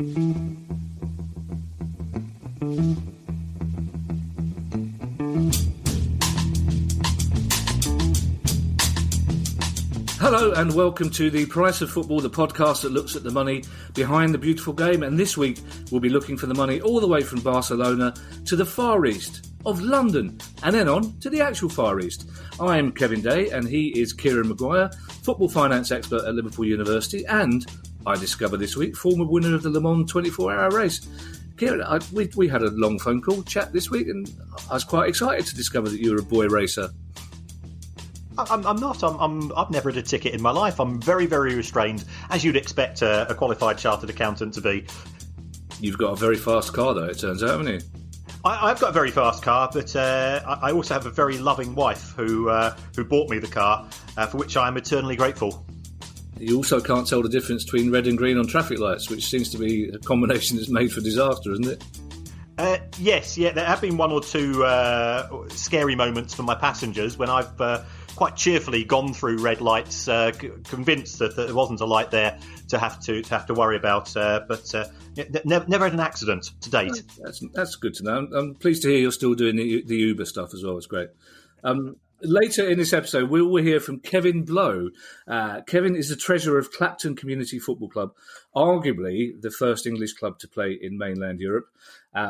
Hello and welcome to The Price of Football, the podcast that looks at the money behind the beautiful game. And this week we'll be looking for the money all the way from Barcelona to the Far East of London and then on to the actual Far East. I am Kevin Day and he is Kieran Maguire, football finance expert at Liverpool University and, I discovered this week, former winner of the Le Mans 24-hour race. Kieran, we had a long phone call chat this week and I was quite excited to discover that you were a boy racer. I'm not. I've never had a ticket in my life. I'm very, very restrained, as you'd expect a qualified chartered accountant to be. You've got a very fast car, though, it turns out, haven't you? I've got a very fast car, but I also have a very loving wife who bought me the car, for which I am eternally grateful. You also can't tell the difference between red and green on traffic lights, which seems to be a combination that's made for disaster, isn't it? Yes, there have been one or two scary moments for my passengers when I've quite cheerfully gone through red lights, convinced that there wasn't a light there to have to worry about. But never had an accident to date. That's good to know. I'm pleased to hear you're still doing the Uber stuff as well. It's great. Later in this episode, we will hear from Kevin Blowe. Kevin is the treasurer of Clapton Community Football Club, arguably the first English club to play in mainland Europe,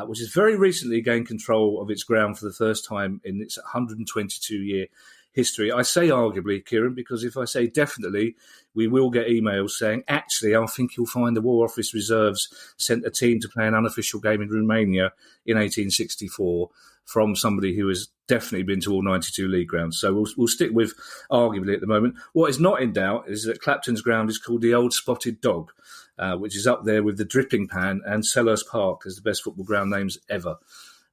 which has very recently gained control of its ground for the first time in its 122-year history. I say arguably, Kieran, because if I say definitely, we will get emails saying, actually, I think you'll find the War Office Reserves sent a team to play an unofficial game in Romania in 1864 from somebody who has definitely been to all 92 league grounds. So we'll stick with arguably at the moment. What is not in doubt is that Clapton's ground is called the Old Spotted Dog, which is up there with the Dripping Pan and Selhurst Park as the best football ground names ever.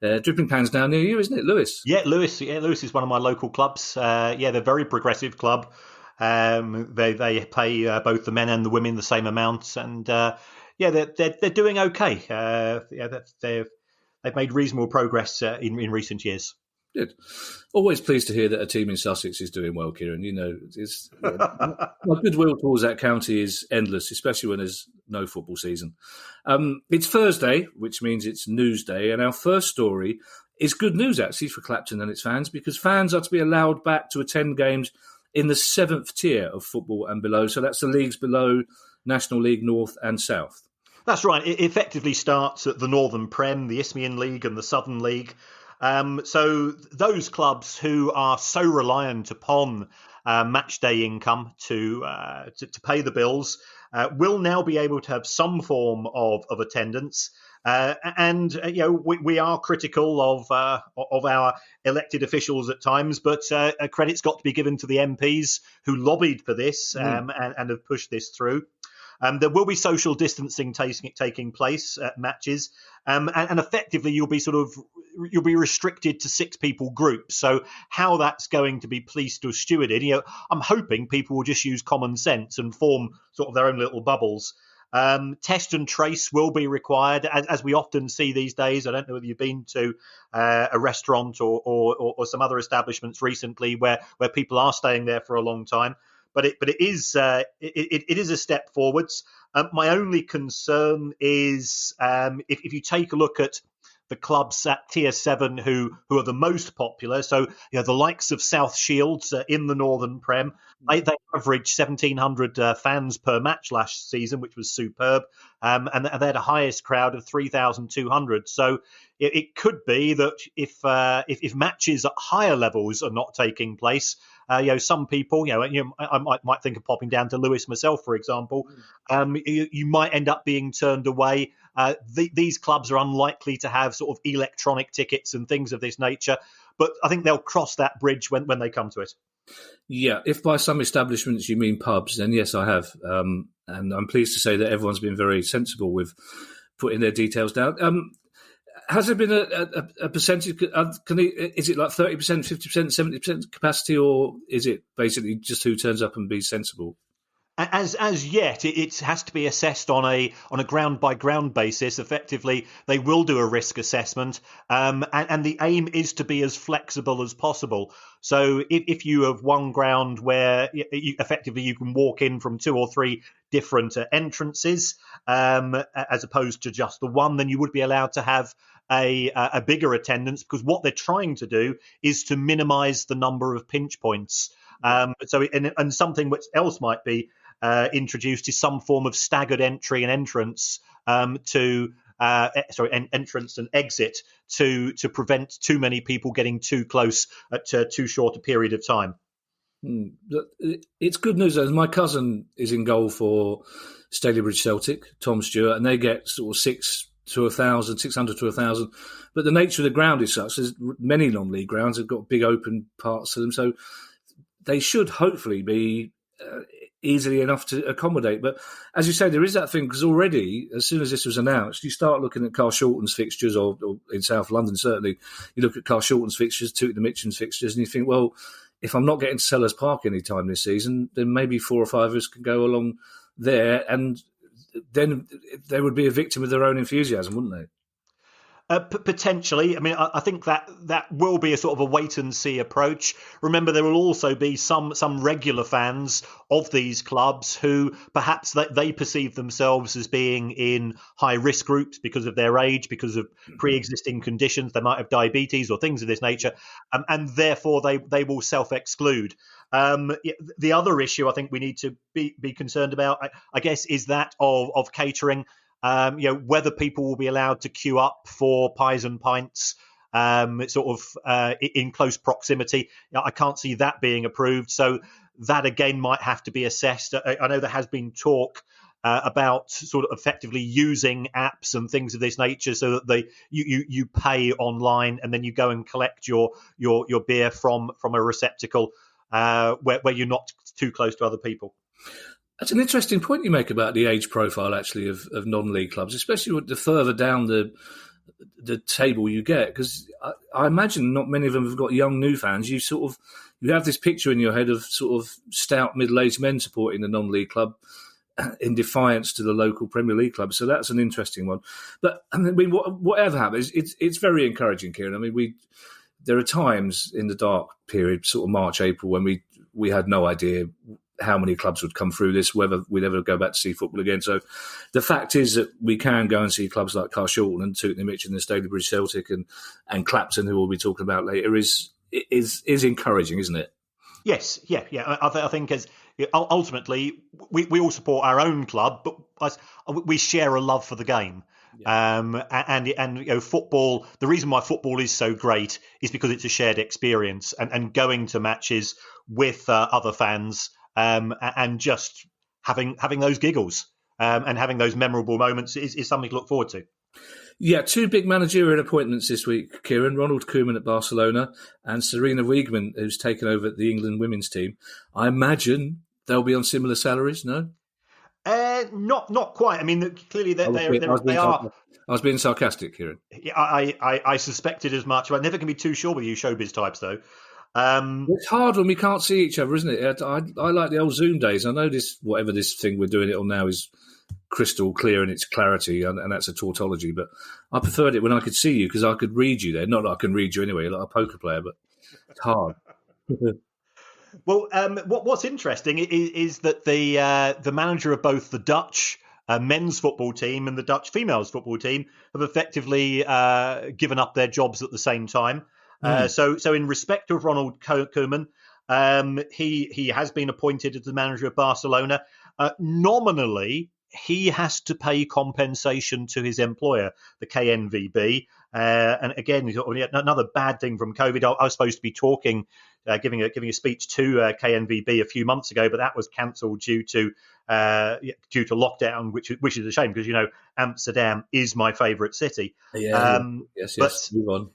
Dripping Pan's down near you, isn't it, Lewis? Yeah, Lewis is one of my local clubs. They're a very progressive club. They pay both the men and the women the same amounts, and they're doing okay. They've made reasonable progress in recent years. Good. Always pleased to hear that a team in Sussex is doing well, Kieran. You know, my goodwill towards that county is endless, especially when there's no football season. It's Thursday, which means it's news day, and our first story is good news, actually, for Clapton and its fans, because fans are to be allowed back to attend games in the 7th tier of football and below. So that's the leagues below National League North and South. That's right. It effectively starts at the Northern Prem, the Isthmian League and the Southern League. So those clubs who are so reliant upon match day income to pay the bills will now be able to have some form of attendance. We are critical of our elected officials at times, but credit's got to be given to the MPs who lobbied for this and have pushed this through. There will be social distancing taking place at matches, and effectively you'll be restricted to 6 people groups. So how that's going to be policed or stewarded, I'm hoping people will just use common sense and form sort of their own little bubbles. Test and trace will be required, as we often see these days. I don't know whether you've been to a restaurant or some other establishments recently where people are staying there for a long time. But it is a step forwards. My only concern is if you take a look at the clubs at Tier 7 who are the most popular, so the likes of South Shields in the Northern Prem, they averaged 1,700 fans per match last season, which was superb, and they had a highest crowd of 3,200. So it could be that if matches at higher levels are not taking place, some people, I might think of popping down to Lewis myself, for example. You might end up being turned away. These clubs are unlikely to have sort of electronic tickets and things of this nature, but I think they'll cross that bridge when they come to it. Yeah, if by some establishments you mean pubs, then yes, I have. And I'm pleased to say that everyone's been very sensible with putting their details down. Has there been a percentage? Is it like 30%, 50%, 70% capacity, or is it basically just who turns up and be sensible? As yet, it has to be assessed on a ground by ground basis. Effectively, they will do a risk assessment, and the aim is to be as flexible as possible. So if you have one ground where effectively you can walk in from 2 or 3 different entrances, as opposed to just the one, then you would be allowed to have a bigger attendance, because what they're trying to do is to minimise the number of pinch points. And something which else might be introduced is some form of staggered entry and entrance entrance and exit to prevent too many people getting too close at too short a period of time. It's good news, though. My cousin is in goal for Stalybridge Celtic, Tom Stewart, and they get sort of 600 to 1,000. But the nature of the ground is such, as many non-league grounds have got big open parts to them, so they should hopefully be easily enough to accommodate. But as you say, there is that thing, because already, as soon as this was announced, you start looking at Carl Shorten's fixtures, or in South London certainly, you look at Carl Shorten's fixtures, Tooting Mitchen's fixtures, and you think, well, if I'm not getting to Sellers Park any time this season, then maybe 4 or 5 of us can go along there, and then they would be a victim of their own enthusiasm, wouldn't they? Potentially. I mean, I think that will be a sort of a wait and see approach. Remember, there will also be some regular fans of these clubs who perhaps they perceive themselves as being in high risk groups because of their age, because of pre-existing conditions. They might have diabetes or things of this nature, and therefore they will self-exclude. The other issue I think we need to be concerned about, I guess, is that of catering. Whether people will be allowed to queue up for pies and pints in close proximity. I can't see that being approved. So that again might have to be assessed. I know there has been talk about sort of effectively using apps and things of this nature, so that you pay online and then you go and collect your beer from a receptacle where you're not too close to other people. That's an interesting point you make about the age profile, actually, of non-league clubs, especially the further down the table you get, because I imagine not many of them have got young new fans. You have this picture in your head of sort of stout middle-aged men supporting the non-league club in defiance to the local Premier League club. So that's an interesting one. But I mean, whatever happens, it's very encouraging, Kieran. I mean, there are times in the dark period, sort of March, April, when we had no idea how many clubs would come through this, whether we'd ever go back to see football again. So the fact is that we can go and see clubs like Carl Shorten and Tooting Mitchen and Stalybridge Celtic and Clapton, who we'll be talking about later, is encouraging, isn't it? Yes, yeah. I think as ultimately we all support our own club, but we share a love for the game. Yeah. And football. The reason why football is so great is because it's a shared experience, and going to matches with other fans. And just having those giggles and having those memorable moments is something to look forward to. Yeah, 2 big managerial appointments this week, Kieran. Ronald Koeman at Barcelona and Serena Wiegman, who's taken over the England women's team. I imagine they'll be on similar salaries, no? Not quite. I mean, clearly they are. I was being sarcastic, Kieran. I suspected as much. I never can be too sure with you showbiz types, though. It's hard when we can't see each other, isn't it? I like the old Zoom days. I know whatever this thing we're doing it on now is crystal clear in its clarity, and that's a tautology, but I preferred it when I could see you, because I could read you there. Not that I can read you anyway, like a poker player, but it's hard. Well, what's interesting is that the manager of both the Dutch men's football team and the Dutch females football team have effectively given up their jobs at the same time. So in respect of Ronald Koeman, he has been appointed as the manager of Barcelona. Nominally, he has to pay compensation to his employer, the KNVB. And again, another bad thing from COVID. I was supposed to be talking, giving a speech to KNVB a few months ago, but that was cancelled due to lockdown, which is a shame, because Amsterdam is my favourite city. Yeah. Yes. Move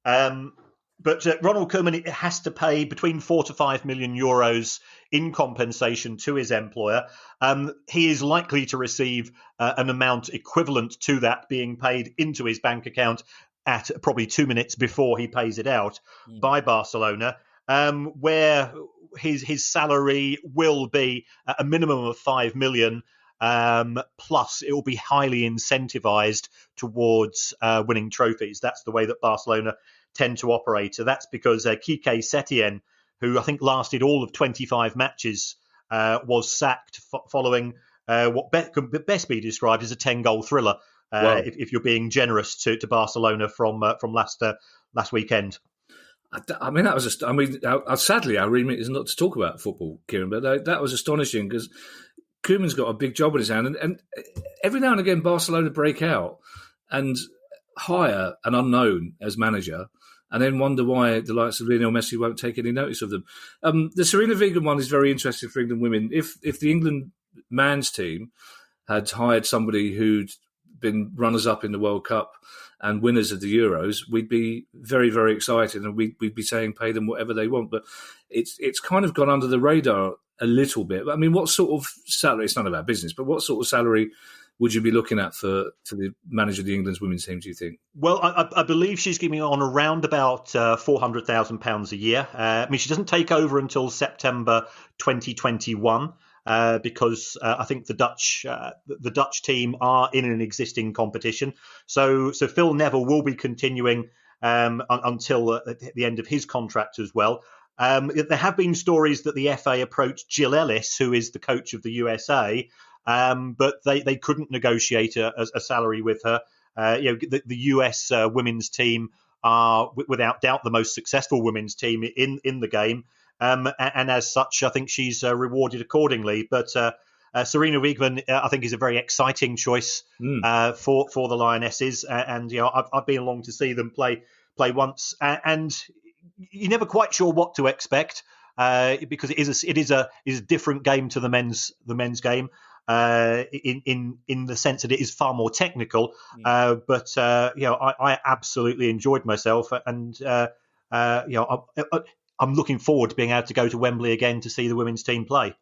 on. But Ronald Koeman has to pay between 4 to 5 million euros in compensation to his employer. He is likely to receive an amount equivalent to that being paid into his bank account at probably 2 minutes before he pays it out by Barcelona. where his salary will be a minimum of 5 million. Plus, it will be highly incentivized towards winning trophies. That's the way that Barcelona tend to operate. So that's because Quique Setien, who I think lasted all of 25 matches, was sacked following what could best be described as a 10-goal thriller, if you're being generous to Barcelona from last weekend. I mean, that was sadly, our remit is not to talk about football, Kieran, but that was astonishing because Koeman's got a big job in his hand, and every now and again Barcelona break out and hire an unknown as manager, and then wonder why the likes of Lionel Messi won't take any notice of them. The Serena Wiegand one is very interesting for England women. If the England men's team had hired somebody who'd been runners-up in the World Cup and winners of the Euros, we'd be very, very excited, and we'd be saying pay them whatever they want. But it's kind of gone under the radar a little bit. I mean, what sort of salary? It's none of our business, but what sort of salary would you be looking at for the manager of the England's women's team, do you think? Well, I believe she's giving on around about £400,000 a year. I mean, she doesn't take over until September 2021. Because I think the Dutch team are in an existing competition. So Phil Neville will be continuing until the end of his contract as well. There have been stories that the FA approached Jill Ellis, who is the coach of the USA, but they couldn't negotiate a salary with her. The US women's team are without doubt the most successful women's team in the game. And as such, I think she's rewarded accordingly. But Serena Wiegand, I think, is a very exciting choice for the Lionesses. And I've been along to see them play once, and you're never quite sure what to expect because it is a different game to the men's game in the sense that it is far more technical. But I absolutely enjoyed myself, and I'm looking forward to being able to go to Wembley again to see the women's team play.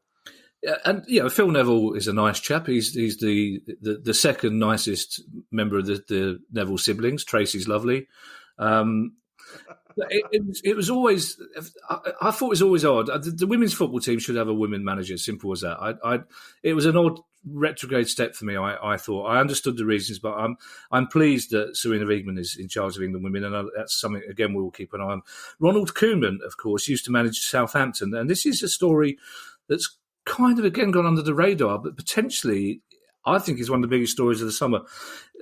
Yeah, and Phil Neville is a nice chap. He's the second nicest member of the Neville siblings. Tracy's lovely. It was always. I thought it was always odd. The women's football team should have a women manager. Simple as that. It was an odd retrograde step for me. I thought I understood the reasons, but I'm pleased that Serena Wiegand is in charge of England women, and that's something again we will keep an eye on. Ronald Koeman, of course, used to manage Southampton, and this is a story that's kind of again gone under the radar, but potentially I think is one of the biggest stories of the summer.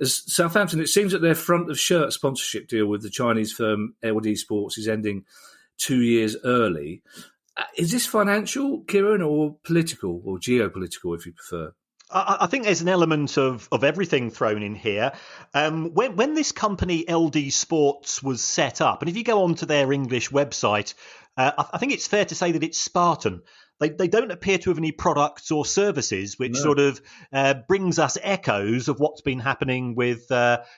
As Southampton, it seems that their front of shirt sponsorship deal with the Chinese firm LD Sports is ending 2 years early. Is this financial, Kieran, or political, or geopolitical, if you prefer? I think there's an element of everything thrown in here. When this company LD Sports was set up, and if you go onto their English website, I think it's fair to say that it's Spartan. They don't appear to have any products or services, which sort of brings us echoes of what's been happening with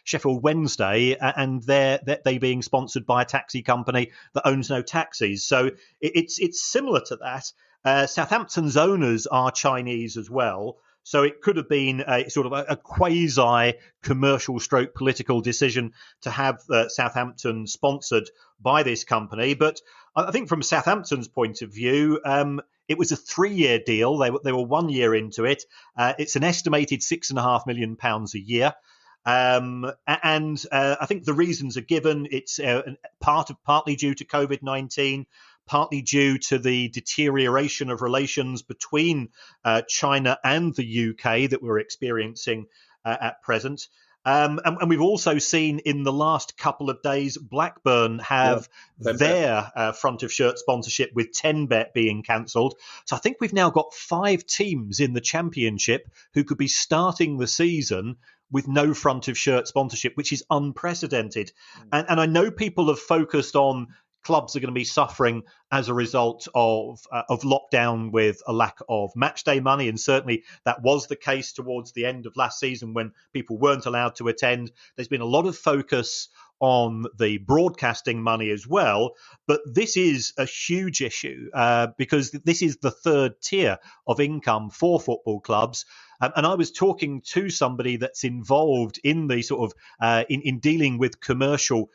Sheffield Wednesday and they being sponsored by a taxi company that owns no taxis. So it's similar to that. Southampton's owners are Chinese as well. So it could have been a sort of a quasi-commercial stroke political decision to have Southampton sponsored by this company. But I think from Southampton's point of view, it was a 3-year deal. They were 1 year into it. It's an estimated £6.5 million a year. And I think the reasons are given. It's partly due to COVID-19, partly due to the deterioration of relations between China and the UK that we're experiencing at present. And we've also seen in the last couple of days, Blackburn have their front of shirt sponsorship with 10bet being cancelled. So I think we've now got 5 teams in the Championship who could be starting the season with no front of shirt sponsorship, which is unprecedented. And I know people have focused on clubs are going to be suffering as a result of lockdown with a lack of matchday money. And certainly that was the case towards the end of last season when people weren't allowed to attend. There's been a lot of focus on the broadcasting money as well. But this is a huge issue because this is the third tier of income for football clubs. And I was talking to somebody that's involved in the sort of in dealing with commercial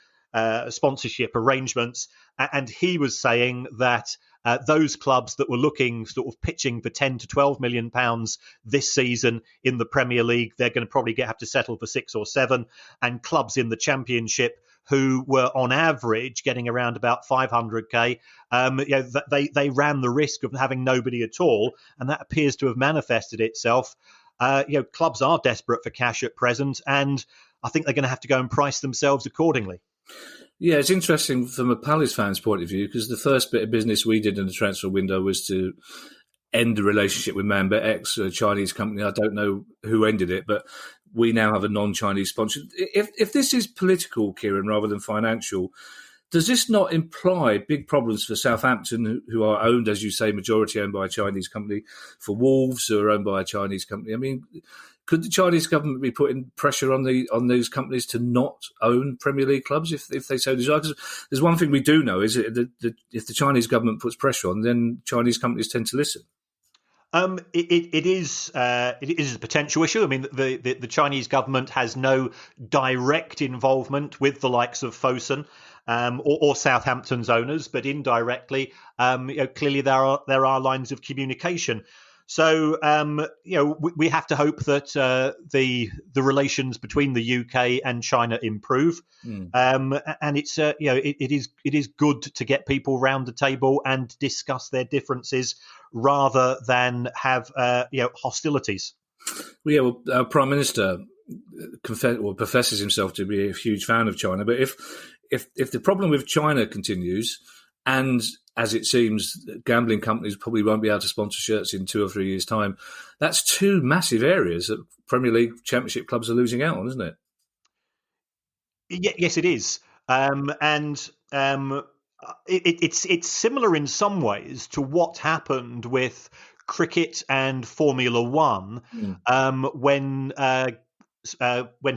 sponsorship arrangements, and he was saying that those clubs that were looking sort of pitching for 10 to 12 million pounds this season in the Premier League, they're going to probably have to settle for 6 or 7, and clubs in the Championship who were on average getting around about 500k, they ran the risk of having nobody at all, and that appears to have manifested itself. Clubs are desperate for cash at present, and I think they're going to have to go and price themselves accordingly. Yeah, it's interesting from a Palace fan's point of view, because the first bit of business we did in the transfer window was to end the relationship with Manbet X, a Chinese company. I don't know who ended it, but we now have a non-Chinese sponsor. If this is political, Kieran, rather than financial, does this not imply big problems for Southampton, who are owned, as you say, majority owned by a Chinese company, for Wolves, who are owned by a Chinese company? I mean, could the Chinese government be putting pressure on those companies to not own Premier League clubs if they so desire? Because there's one thing we do know is that if the Chinese government puts pressure on, then Chinese companies tend to listen. It is a potential issue. I mean, the Chinese government has no direct involvement with the likes of Fosun or Southampton's owners, but indirectly, clearly there are lines of communication. So we have to hope that the relations between the UK and China improve, and it's it is good to get people round the table and discuss their differences rather than have hostilities. Well, our Prime Minister professes himself to be a huge fan of China, but if the problem with China continues, and as it seems, gambling companies probably won't be able to sponsor shirts in 2 or 3 years' time, that's 2 massive areas that Premier League Championship clubs are losing out on, isn't it? Yes, it is. It's similar in some ways to what happened with cricket and Formula One when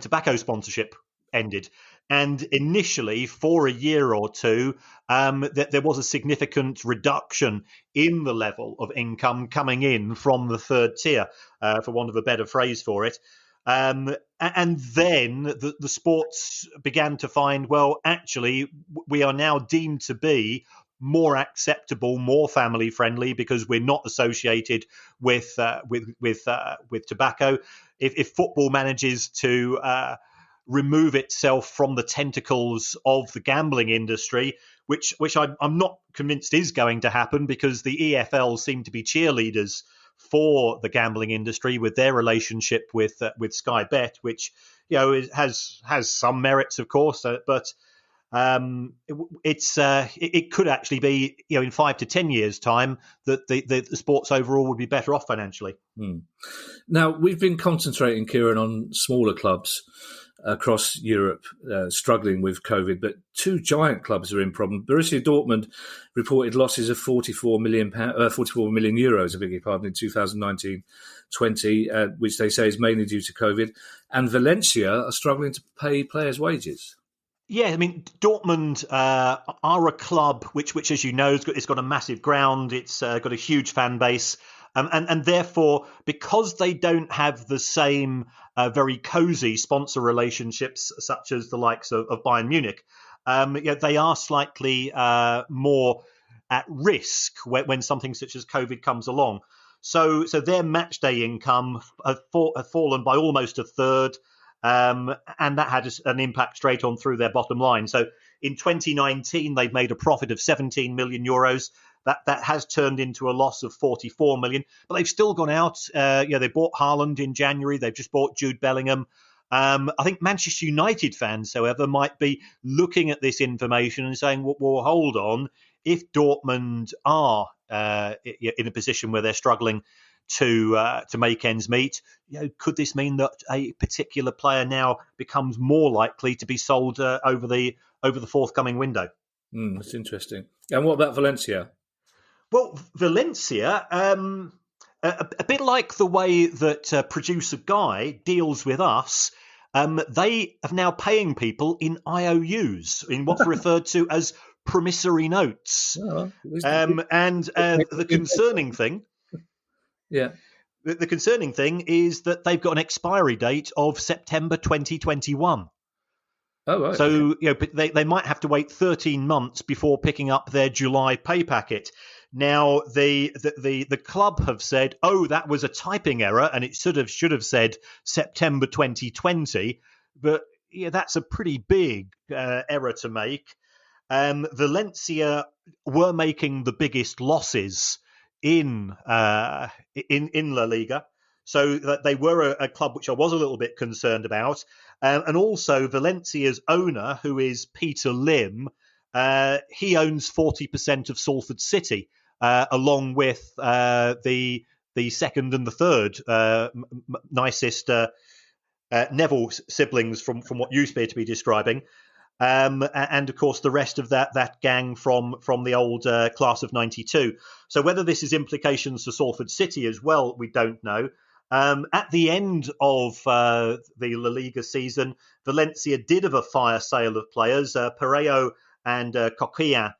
tobacco sponsorship ended. And initially, for a year or two, there was a significant reduction in the level of income coming in from the third tier, for want of a better phrase for it. And then the sports began to find, well, actually, we are now deemed to be more acceptable, more family friendly, because we're not associated with tobacco. If football manages to remove itself from the tentacles of the gambling industry, which I'm not convinced is going to happen, because the EFL seem to be cheerleaders for the gambling industry with their relationship with Sky Bet, which has some merits, of course, but it could actually be in 5 to 10 years' time that the sports overall would be better off financially. Now, we've been concentrating, Kieran, on smaller clubs across Europe struggling with COVID, but 2 giant clubs are in problem. Borussia Dortmund reported losses of 44 million euros, I beg your pardon, in 2019-20, which they say is mainly due to COVID. And Valencia are struggling to pay players' wages. Yeah, I mean, Dortmund are a club which, as you know, it's got a massive ground. It's got a huge fan base. And therefore, because they don't have the same very cosy sponsor relationships such as the likes of Bayern Munich, they are slightly more at risk when something such as COVID comes along. So their match day income have fallen by almost a third, and that had an impact straight on through their bottom line. So in 2019, they've made a profit of 17 million euros. That has turned into a loss of 44 million, but they've still gone out. They bought Haaland in January. They've just bought Jude Bellingham. I think Manchester United fans, however, might be looking at this information and saying, well, hold on. If Dortmund are in a position where they're struggling to make ends meet, could this mean that a particular player now becomes more likely to be sold over the forthcoming window? That's interesting. And what about Valencia? Well, Valencia, a bit like the way that producer Guy deals with us, they are now paying people in IOUs, in what's referred to as promissory notes. The concerning thing, the concerning thing is that they've got an expiry date of September 2021. Oh, right. So, but they might have to wait 13 months before picking up their July pay packet. Now, the club have said, oh, that was a typing error, and it should have said September 2020. But that's a pretty big error to make. Valencia were making the biggest losses in La Liga. So that they were a club which I was a little bit concerned about. And also Valencia's owner, who is Peter Lim, he owns 40% of Salford City, along with the second and the third nicest Neville siblings from what you appear to be describing. And of course, the rest of that gang from the old class of 92. So whether this has implications for Salford City as well, we don't know. At the end of the La Liga season, Valencia did have a fire sale of players. Pereiro and Coquelin,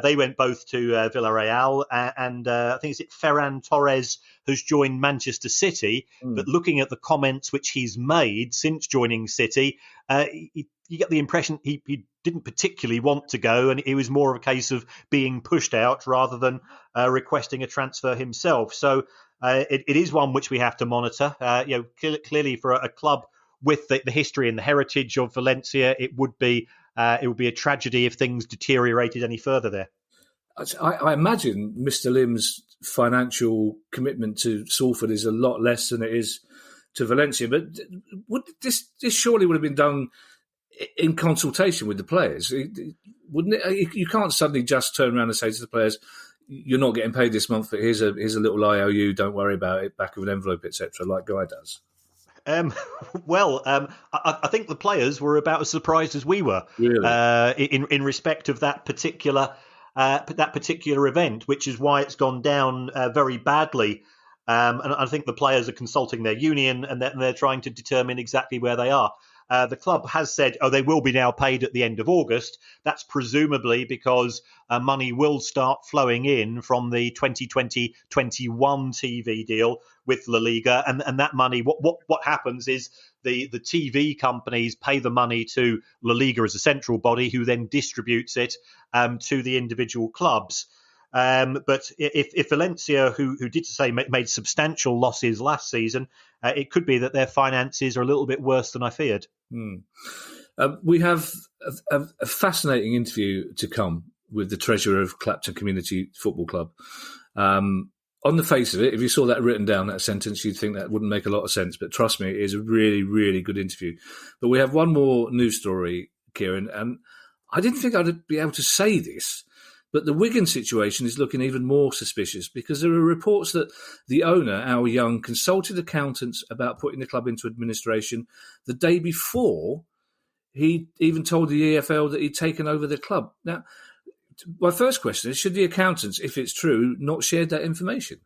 they went both to Villarreal, and I think it's Ferran Torres has joined Manchester City. But looking at the comments which he's made since joining City, you get the impression he didn't particularly want to go, and it was more of a case of being pushed out rather than requesting a transfer himself. So it is one which we have to monitor. Clearly for a club with the history and the heritage of Valencia, it would be a tragedy if things deteriorated any further there. I imagine Mr. Lim's financial commitment to Salford is a lot less than it is to Valencia, but this surely would have been done in consultation with the players, wouldn't it? You can't suddenly just turn around and say to the players, "You're not getting paid this month, but here's a little IOU. Don't worry about it. Back of an envelope, etc." Like Guy does. I think the players were about as surprised as we were, really? in respect of that particular event, which is why it's gone down very badly. And I think the players are consulting their union, and they're trying to determine exactly where they are. The club has said, they will be now paid at the end of August. That's presumably because money will start flowing in from the 2020-21 TV deal with La Liga. And that money, what happens is the TV companies pay the money to La Liga as a central body, who then distributes it to the individual clubs. But if Valencia, who did say made substantial losses last season, it could be that their finances are a little bit worse than I feared. We have a fascinating interview to come with the treasurer of Clapton Community Football Club. On the face of it, if you saw that written down, that sentence, you'd think that wouldn't make a lot of sense. But trust me, it is a really, really good interview. But we have one more news story, Kieran, and I didn't think I'd be able to say this, but the Wigan situation is looking even more suspicious because there are reports that the owner, Al Young, consulted accountants about putting the club into administration the day before he even told the EFL that he'd taken over the club. Now, my first question is, should the accountants, if it's true, not share that information?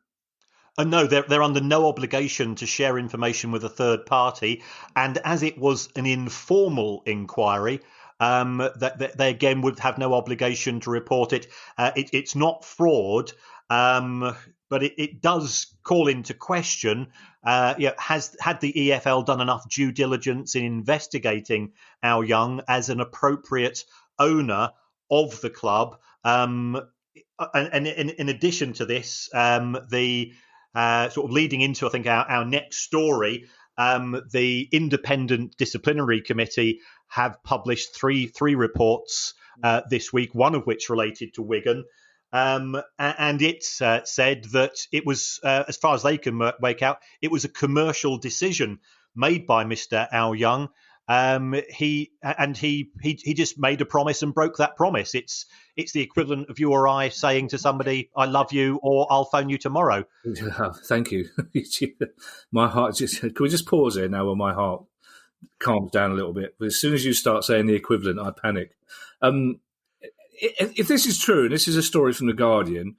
No, they're under no obligation to share information with a third party. And as it was an informal inquiry, that they again would have no obligation to report it. It's not fraud, but it does call into question: had the EFL done enough due diligence in investigating Al Young as an appropriate owner of the club? And in addition to this, the sort of leading into, I think, our next story. The Independent Disciplinary Committee have published three reports this week, one of which related to Wigan. And it said that it was, as far as they can make out, it was a commercial decision made by Mr. Al Young. He just made a promise and broke that promise. It's the equivalent of you or I saying to somebody, "I love you," or "I'll phone you tomorrow." Thank you. My heart can we just pause here now where my heart calms down a little bit? But as soon as you start saying the equivalent, I panic. If this is true, and this is a story from The Guardian,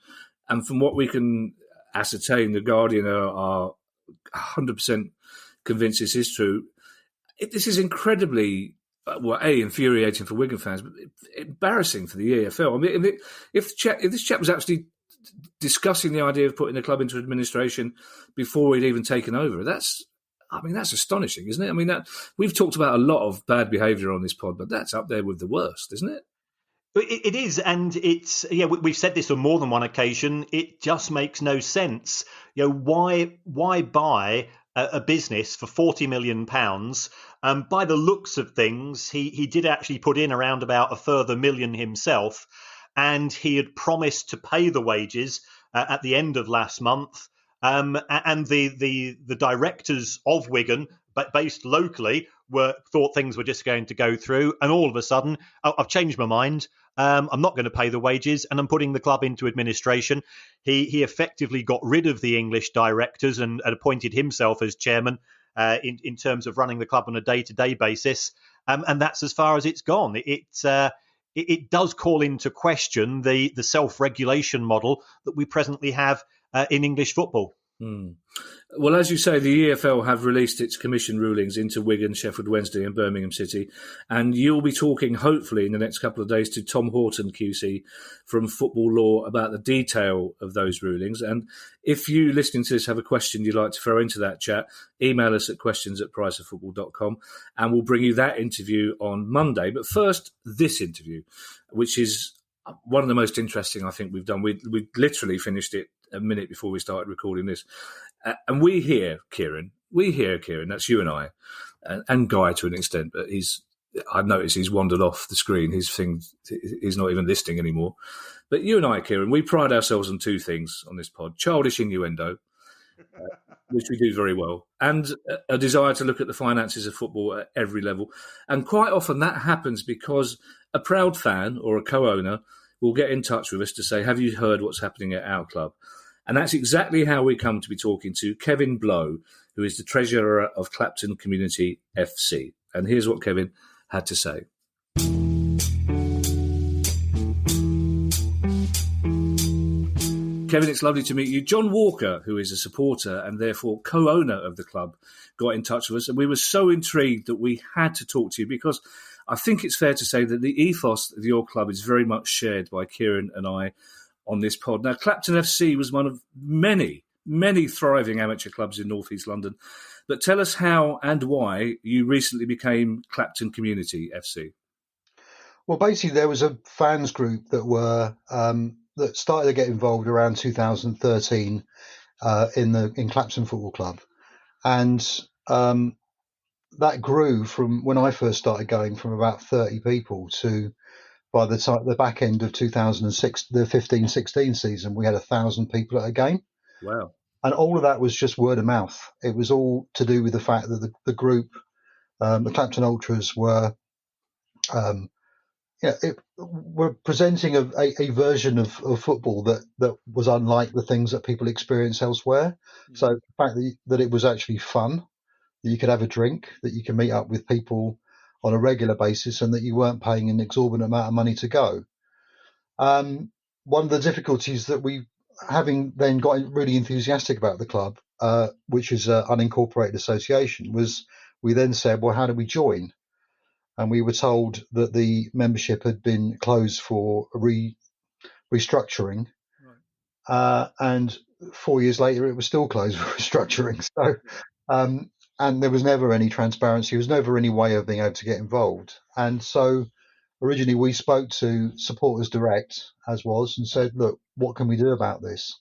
and from what we can ascertain, The Guardian are 100% convinced this is true. This is incredibly, infuriating for Wigan fans, but embarrassing for the EFL. I mean, if this chap was actually discussing the idea of putting the club into administration before he'd even taken over, that's I mean, that's astonishing, isn't it? I mean, we've talked about a lot of bad behaviour on this pod, but that's up there with the worst, isn't it? It is, and it's we've said this on more than one occasion. It just makes no sense. Why buy a business for £40 million? By the looks of things, he did actually put in around about a further $1 million himself, and he had promised to pay the wages at the end of last month. And the directors of Wigan, but based locally, thought things were just going to go through, and all of a sudden, I've changed my mind. I'm not going to pay the wages, and I'm putting the club into administration. He effectively got rid of the English directors and appointed himself as chairman in terms of running the club on a day-to-day basis, and that's as far as it's gone. It does call into question the self-regulation model that we presently have in English football. Well, as you say, the EFL have released its commission rulings into Wigan, Sheffield Wednesday and Birmingham City, and you'll be talking, hopefully, in the next couple of days to Tom Horton, QC, from Football Law about the detail of those rulings. And if you, listening to this, have a question you'd like to throw into that chat, email us at questions@priceoffootball.com, and we'll bring you that interview on Monday. But first, this interview, which is one of the most interesting I think we've done. We literally finished it a minute before we started recording this. And we hear Kieran, that's you and I, and Guy to an extent, but I've noticed he's wandered off the screen. He's not even listening anymore. But you and I, Kieran, we pride ourselves on two things on this pod: childish innuendo, which we do very well, and a desire to look at the finances of football at every level. And quite often that happens because a proud fan or a co-owner will get in touch with us to say, have you heard what's happening at our club? And that's exactly how we come to be talking to Kevin Blowe, who is the treasurer of Clapton Community FC. And here's what Kevin had to say. Kevin, it's lovely to meet you. John Walker, who is a supporter and therefore co-owner of the club, got in touch with us. And we were so intrigued that we had to talk to you because I think it's fair to say that the ethos of your club is very much shared by Kieran and I on this pod. Now, Clapton FC was one of many, many thriving amateur clubs in North East London. But tell us how and why you recently became Clapton Community FC. Well, basically, there was a fans group that started to get involved around 2013 in Clapton Football Club, and that grew from when I first started going from about 30 people to by the back end of 2006, the 15-16 season, we had 1,000 people at a game. Wow! And all of that was just word of mouth. It was all to do with the fact that the group, the Clapton Ultras, were we're presenting a version of football that was unlike the things that people experience elsewhere. Mm-hmm. So the fact that it was actually fun, that you could have a drink, that you can meet up with people on a regular basis, and that you weren't paying an exorbitant amount of money to go. One of the difficulties that we, having then got really enthusiastic about the club, which is an unincorporated association, was we then said, well, how do we join? And we were told that the membership had been closed for restructuring. Right. And 4 years later, it was still closed for restructuring. So, and there was never any transparency. There was never any way of being able to get involved. And so originally we spoke to Supporters Direct, as was, and said, look, what can we do about this?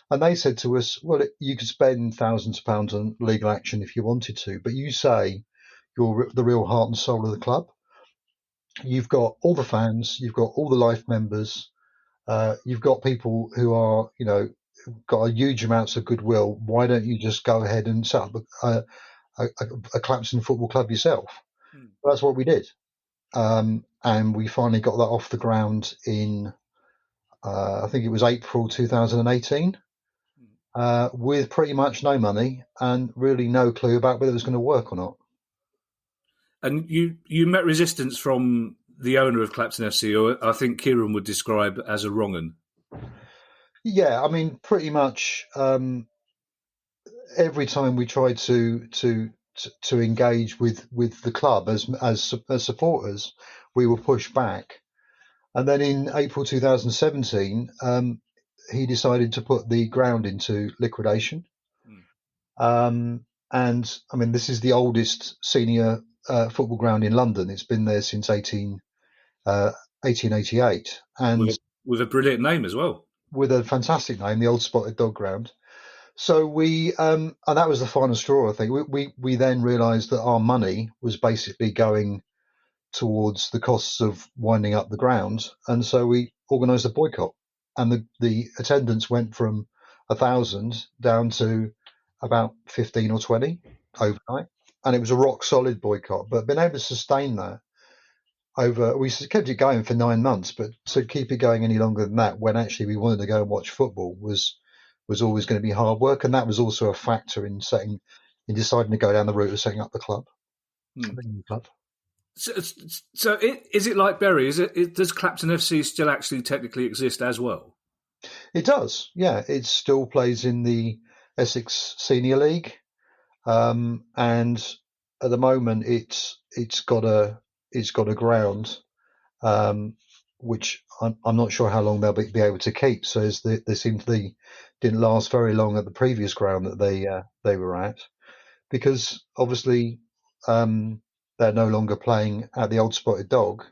And they said to us, well, you could spend thousands of pounds on legal action if you wanted to, but you say you're the real heart and soul of the club. You've got all the fans, you've got all the life members, you've got people who are, got a huge amounts of goodwill. Why don't you just go ahead and set up a Clapton Football Club yourself? That's what we did. And we finally got that off the ground in, I think it was April 2018, with pretty much no money and really no clue about whether it was going to work or not. And you met resistance from the owner of Clapton FC, or I think Kieran would describe as a wrong 'un. Yeah, I mean, pretty much every time we tried to engage with the club as supporters, we were pushed back. And then in April 2017, he decided to put the ground into liquidation. and I mean, this is the oldest senior football ground in London. It's been there since 1888, and with a brilliant name as well. With a fantastic name, the Old Spotted Dog Ground. So we, and that was the final straw, I think. We then realised that our money was basically going towards the costs of winding up the ground, and so we organised a boycott, and the attendance went from 1,000 down to about 15 or 20 overnight, and it was a rock solid boycott. But being able to sustain that we kept it going for 9 months, but to keep it going any longer than that, when actually we wanted to go and watch football, was always going to be hard work, and that was also a factor in deciding to go down the route of setting up the club. The new club. So is it like Bury? Does Clapton FC still actually technically exist as well? It does, yeah. It still plays in the Essex Senior League, and at the moment it's got a ground, which I'm not sure how long they'll be able to keep. So they seem to didn't last very long at the previous ground that they were at, because obviously they're no longer playing at the Old Spotted Dog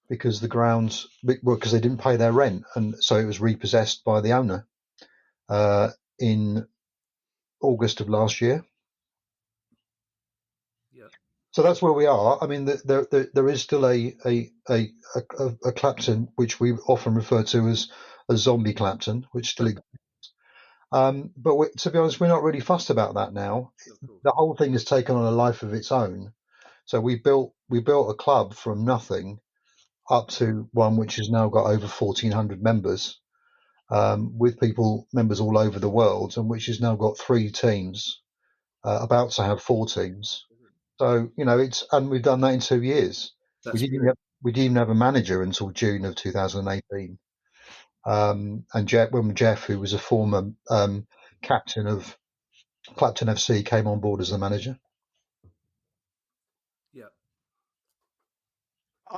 because because they didn't pay their rent, and so it was repossessed by the owner in August of last year. So that's where we are. I mean, there is still a Clapton, which we often refer to as a zombie Clapton, which still exists. But to be honest, we're not really fussed about that now. The whole thing has taken on a life of its own. So we built a club from nothing up to one which has now got over 1,400 members, with members all over the world, and which has now got 3 teams, about to have 4 teams. So, and we've done that in 2 years. We didn't even have a manager until June of 2018. And Jeff, who was a former captain of Clapton FC, came on board as the manager. Yeah.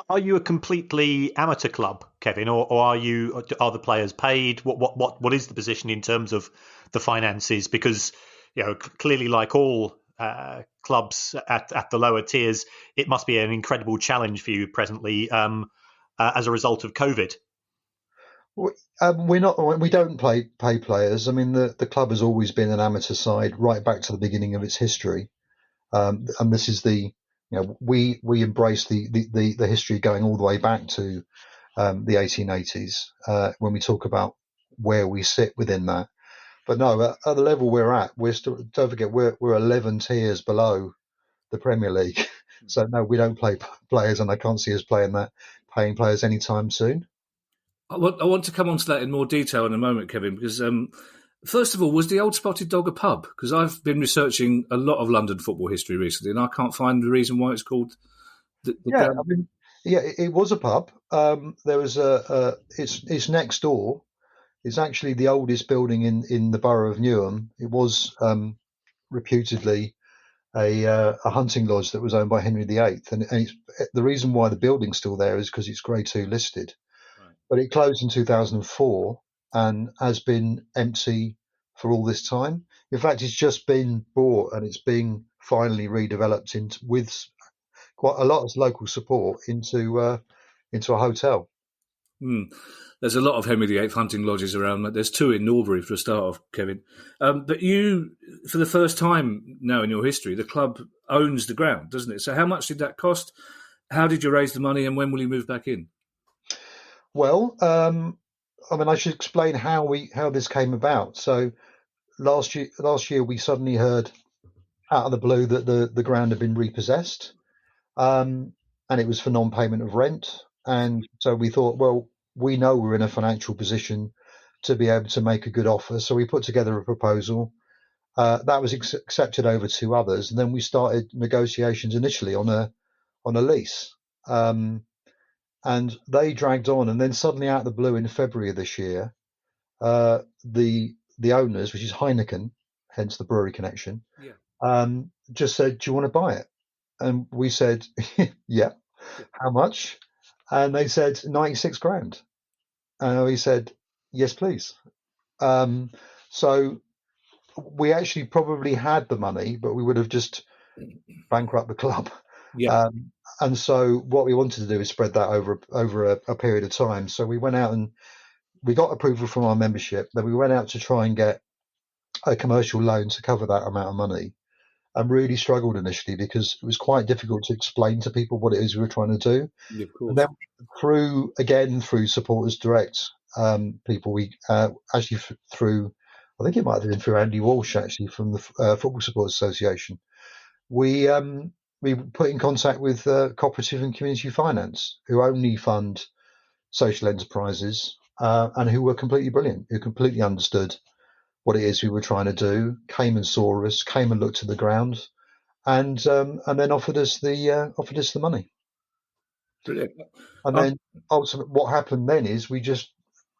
Are you a completely amateur club, Kevin, or are the players paid? What is the position in terms of the finances? Because clearly, like all clubs at the lower tiers, it must be an incredible challenge for you presently as a result of COVID. We don't pay players. I mean, the club has always been an amateur side right back to the beginning of its history, and this is we embrace the history going all the way back to the 1880s when we talk about where we sit within that. But no, at the level we're at, we're still, don't forget, we're 11 tiers below the Premier League. So no, we don't play players, and I can't see us paying players anytime soon. I want to come on to that in more detail in a moment, Kevin, because first of all, was the Old Spotted Dog a pub? Because I've been researching a lot of London football history recently, and I can't find the reason why it's called it was a pub. There was it's next door. It's actually the oldest building in the borough of Newham. It was reputedly a hunting lodge that was owned by Henry VIII, and the reason why the building's still there is because it's Grade 2 listed. Right. But it closed in 2004 and has been empty for all this time. In fact, it's just been bought and it's being finally redeveloped with quite a lot of local support into a hotel. There's a lot of Henry VIII hunting lodges around. There's 2 in Norbury for a start off, Kevin. But you, for the first time now in your history, the club owns the ground, doesn't it? So how much did that cost? How did you raise the money, and when will you move back in? Well, I should explain how this came about. So last year we suddenly heard out of the blue that the ground had been repossessed, and it was for non-payment of rent. And so we thought, well, we know we're in a financial position to be able to make a good offer. So we put together a proposal that was accepted over 2 others, and then we started negotiations initially on a lease, and they dragged on. And then suddenly, out of the blue, in February of this year, the owners, which is Heineken, hence the brewery connection, just said, "Do you want to buy it?" And we said, "Yeah." How much? And they said 96 grand. And we said, "Yes, please." So we actually probably had the money, but we would have just bankrupt the club. Yeah. And so what we wanted to do is spread that over a period of time. So we went out and we got approval from our membership. Then we went out to try and get a commercial loan to cover that amount of money, and really struggled initially because it was quite difficult to explain to people what it is we were trying to do. Yeah, of And course. then through Supporters Direct people, we actually through, I think it might have been through Andy Walsh actually from the Football Supporters Association, we put in contact with Cooperative and Community Finance, who only fund social enterprises and who were completely brilliant, who completely understood what it is we were trying to do, came and saw us, came and looked at the ground, and then offered us the money. Brilliant. And then ultimately, what happened then is we just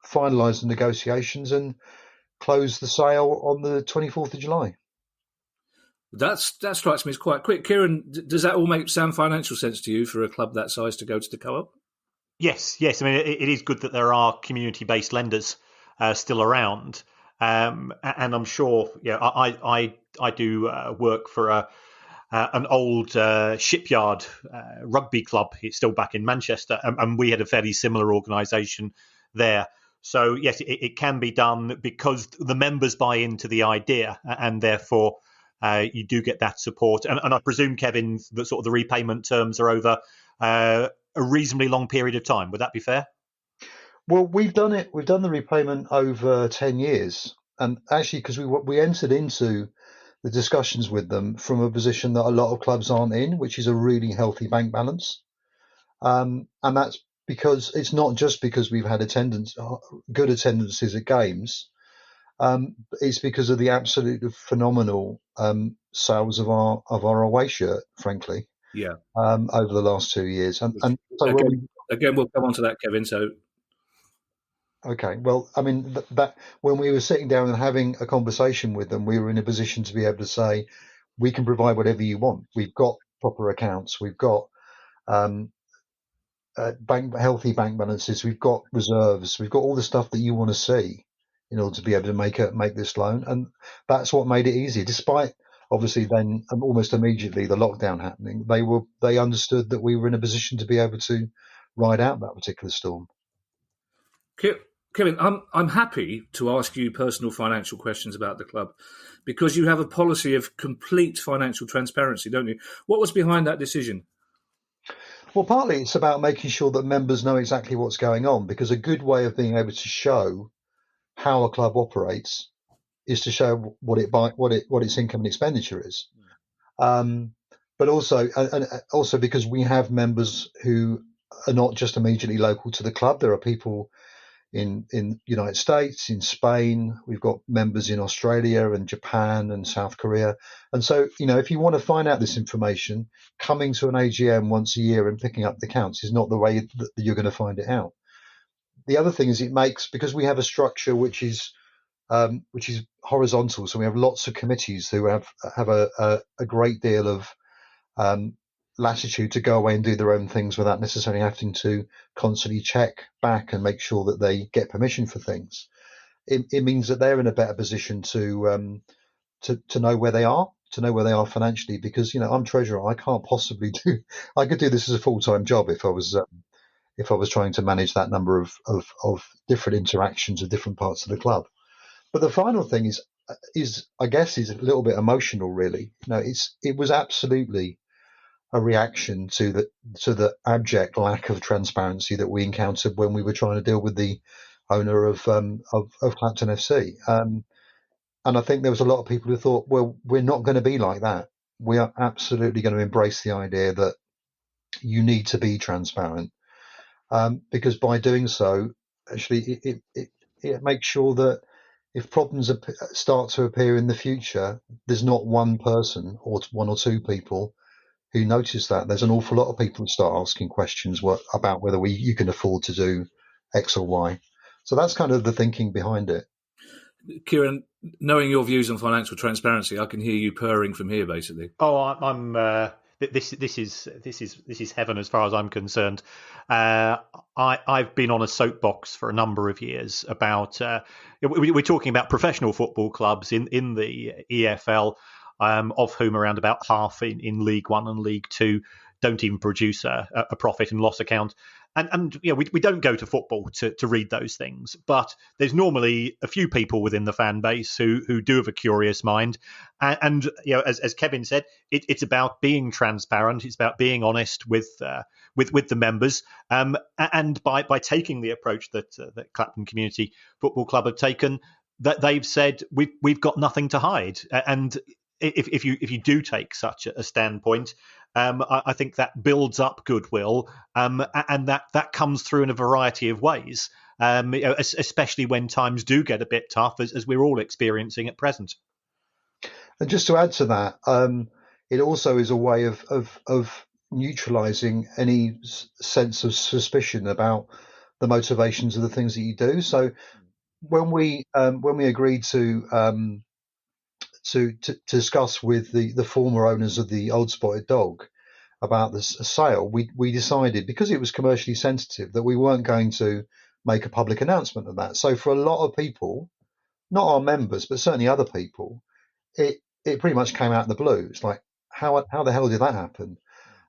finalised the negotiations and closed the sale on the 24th of July. That strikes me as quite quick. Kieran, does that all make sound financial sense to you for a club that size to go to the co-op? Yes. I mean, it is good that there are community-based lenders still around, and I'm sure. Yeah, I do work for an old shipyard rugby club. It's still back in Manchester, and we had a fairly similar organisation there. So yes, it can be done because the members buy into the idea, and therefore you do get that support. And I presume, Kevin, that sort of the repayment terms are over a reasonably long period of time. Would that be fair? Well, we've done it. We've done the repayment over 10 years, and actually, because we entered into the discussions with them from a position that a lot of clubs aren't in, which is a really healthy bank balance, and that's because it's not just because we've had good attendances at games. It's because of the absolutely phenomenal sales of our away shirt, frankly. Yeah. Over the last 2 years, and so again, we'll come on to that, Kevin. So. Okay, well, I mean, that when we were sitting down and having a conversation with them, we were in a position to be able to say, we can provide whatever you want. We've got proper accounts. We've got healthy bank balances. We've got reserves. We've got all the stuff that you want to see in order to be able to make this loan. And that's what made it easy, despite obviously then almost immediately the lockdown happening. They understood that we were in a position to be able to ride out that particular storm. Kevin, I'm happy to ask you personal financial questions about the club because you have a policy of complete financial transparency, don't you? What was behind that decision? Well, partly it's about making sure that members know exactly what's going on, because a good way of being able to show how a club operates is to show what its income and expenditure is. But also because we have members who are not just immediately local to the club. There are people in the United States, in Spain. We've got members in Australia and Japan and South Korea. And so, if you want to find out this information, coming to an AGM once a year and picking up the accounts is not the way that you're going to find it out. The other thing is because we have a structure which is horizontal. So we have lots of committees who have a great deal of latitude to go away and do their own things without necessarily having to constantly check back and make sure that they get permission for things. It means that they're in a better position to know where they are, financially, because I'm treasurer. I can't possibly I could do this as a full-time job if I was trying to manage that number of different interactions with different parts of the club. But the final thing is I guess is a little bit emotional, really. It was absolutely a reaction to the abject lack of transparency that we encountered when we were trying to deal with the owner of Clapton FC. And I think there was a lot of people who thought, well, we're not going to be like that. We are absolutely going to embrace the idea that you need to be transparent, because by doing so, actually, it makes sure that if problems start to appear in the future, there's not one person or one or two people who notice that. There's an awful lot of people who start asking questions about whether you can afford to do X or Y. So that's kind of the thinking behind it. Kieran, knowing your views on financial transparency, I can hear you purring from here, basically. Oh, I'm this is heaven as far as I'm concerned. I've been on a soapbox for a number of years about we're talking about professional football clubs in the EFL, of whom around about half in League One and League Two don't even produce a profit and loss account. And we don't go to football to read those things, but there's normally a few people within the fan base who do have a curious mind, and as Kevin said, it's about being transparent, it's about being honest with the members, and by taking the approach that Clapton Community Football Club have taken, that they've said we've got nothing to hide, and if you do take such a standpoint, I think that builds up goodwill, and that comes through in a variety of ways, especially when times do get a bit tough, as we're all experiencing at present. And just to add to that, it also is a way of neutralising any sense of suspicion about the motivations of the things that you do. So when we agreed to discuss with the former owners of the Old Spotted Dog about this sale, we decided, because it was commercially sensitive, that we weren't going to make a public announcement of that. So for a lot of people, not our members, but certainly other people, it pretty much came out of the blue. It's like, how the hell did that happen?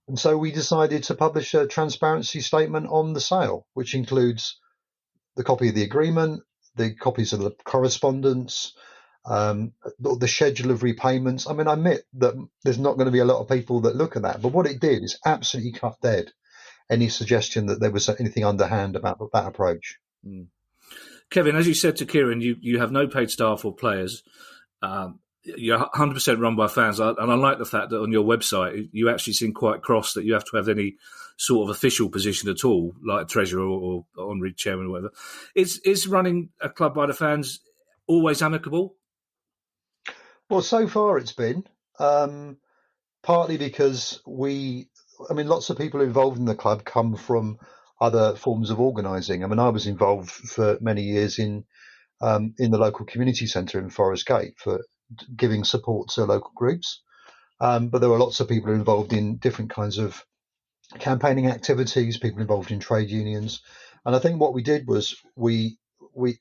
And so we decided to publish a transparency statement on the sale, which includes the copy of the agreement, the copies of the correspondence, the schedule of repayments. I mean, I admit that there's not going to be a lot of people that look at that, but what it did is absolutely cut dead any suggestion that there was anything underhand about that approach. Kevin, as you said to Kieran, you have no paid staff or players. You're 100% run by fans, and I like the fact that on your website you actually seem quite cross that you have to have any sort of official position at all, like treasurer or honorary chairman or whatever. Is running a club by the fans always amicable? Well, so far it's been, partly because lots of people involved in the club come from other forms of organising. I mean, I was involved for many years in the local community centre in Forest Gate for giving support to local groups. But there were lots of people involved in different kinds of campaigning activities, people involved in trade unions. And I think what we did was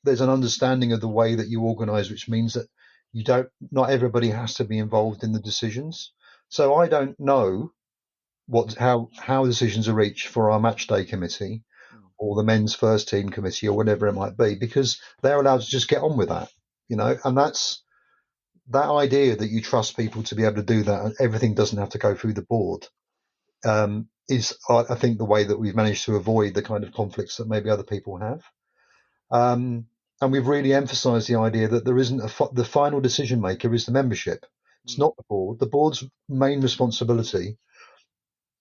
there's an understanding of the way that you organise, which means that not everybody has to be involved in the decisions. So I don't know how decisions are reached for our match day committee or the men's first team committee or whatever it might be, because they're allowed to just get on with that, and that's that idea that you trust people to be able to do that and everything doesn't have to go through the board, is, I think, the way that we've managed to avoid the kind of conflicts that maybe other people have. And we've really emphasised the idea that there isn't the final decision maker is the membership. It's not the board. The board's main responsibility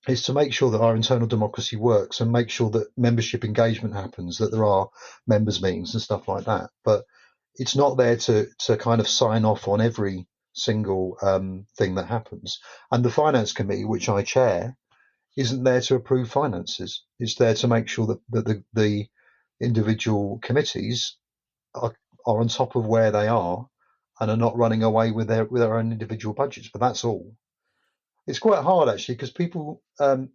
is to make sure that our internal democracy works and make sure that membership engagement happens, that there are members' meetings and stuff like that. But it's not there to kind of sign off on every single thing that happens. And the finance committee, which I chair, isn't there to approve finances. It's there to make sure that the individual committees are on top of where they are and are not running away with their own individual budgets. But that's all. It's quite hard, actually, because people are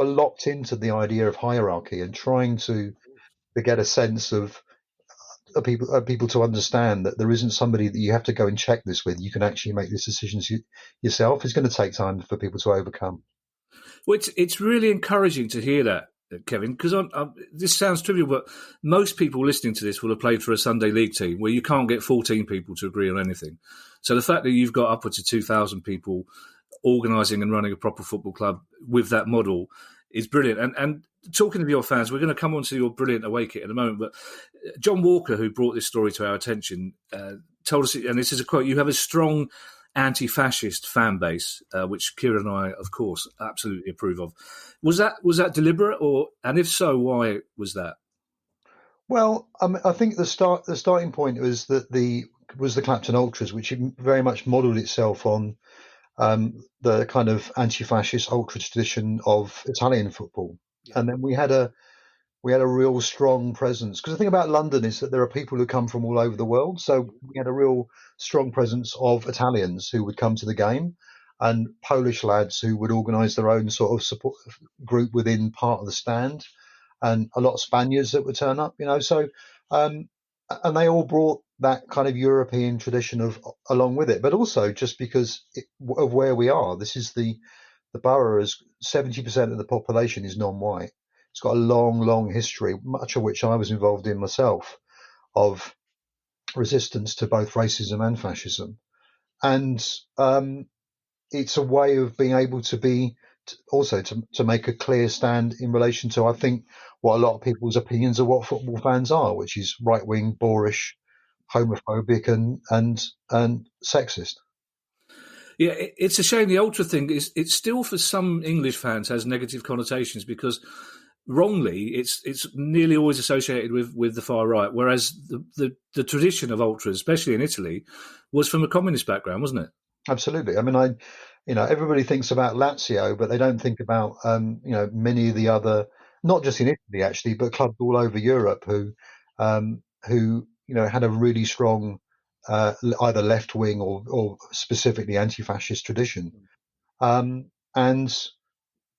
locked into the idea of hierarchy and trying to get a sense of people to understand that there isn't somebody that you have to go and check this with. You can actually make these decisions yourself. It's going to take time for people to overcome. Well, it's really encouraging to hear that, Kevin, because this sounds trivial, but most people listening to this will have played for a Sunday league team where you can't get 14 people to agree on anything. So the fact that you've got upwards of 2,000 people organising and running a proper football club with that model is brilliant. And talking of your fans, we're going to come on to your brilliant away kit in a moment, but John Walker, who brought this story to our attention, told us, and this is a quote, "You have a strong anti-fascist fan base," which Kieran and I, of course, absolutely approve of. Was that deliberate, and if so, why was that? Well, I think the starting point was the Clapton Ultras, which very much modelled itself on the kind of anti-fascist ultra tradition of Italian football, and then we had a real strong presence. Because the thing about London is that there are people who come from all over the world, so we had a real strong presence of Italians who would come to the game. and Polish lads who would organise their own sort of support group within part of the stand, and a lot of Spaniards that would turn up, So, and they all brought that kind of European tradition of along with it, but also just because of where we are. This is the borough is 70% of the population is non-white. It's got a long, long history, much of which I was involved in myself, of resistance to both racism and fascism. And it's a way of being able to be also to make a clear stand in relation to, I think, what a lot of people's opinions of what football fans are, which is right-wing, boorish, homophobic, and sexist. Yeah, it's a shame the ultra thing it's still for some English fans has negative connotations because wrongly it's nearly always associated with the far right, whereas the tradition of ultras, especially in Italy, was from a communist background, wasn't it? Absolutely. I mean, everybody thinks about Lazio, but they don't think about many of the other, not just in Italy actually, but clubs all over Europe who had a really strong either left wing or specifically anti-fascist tradition, and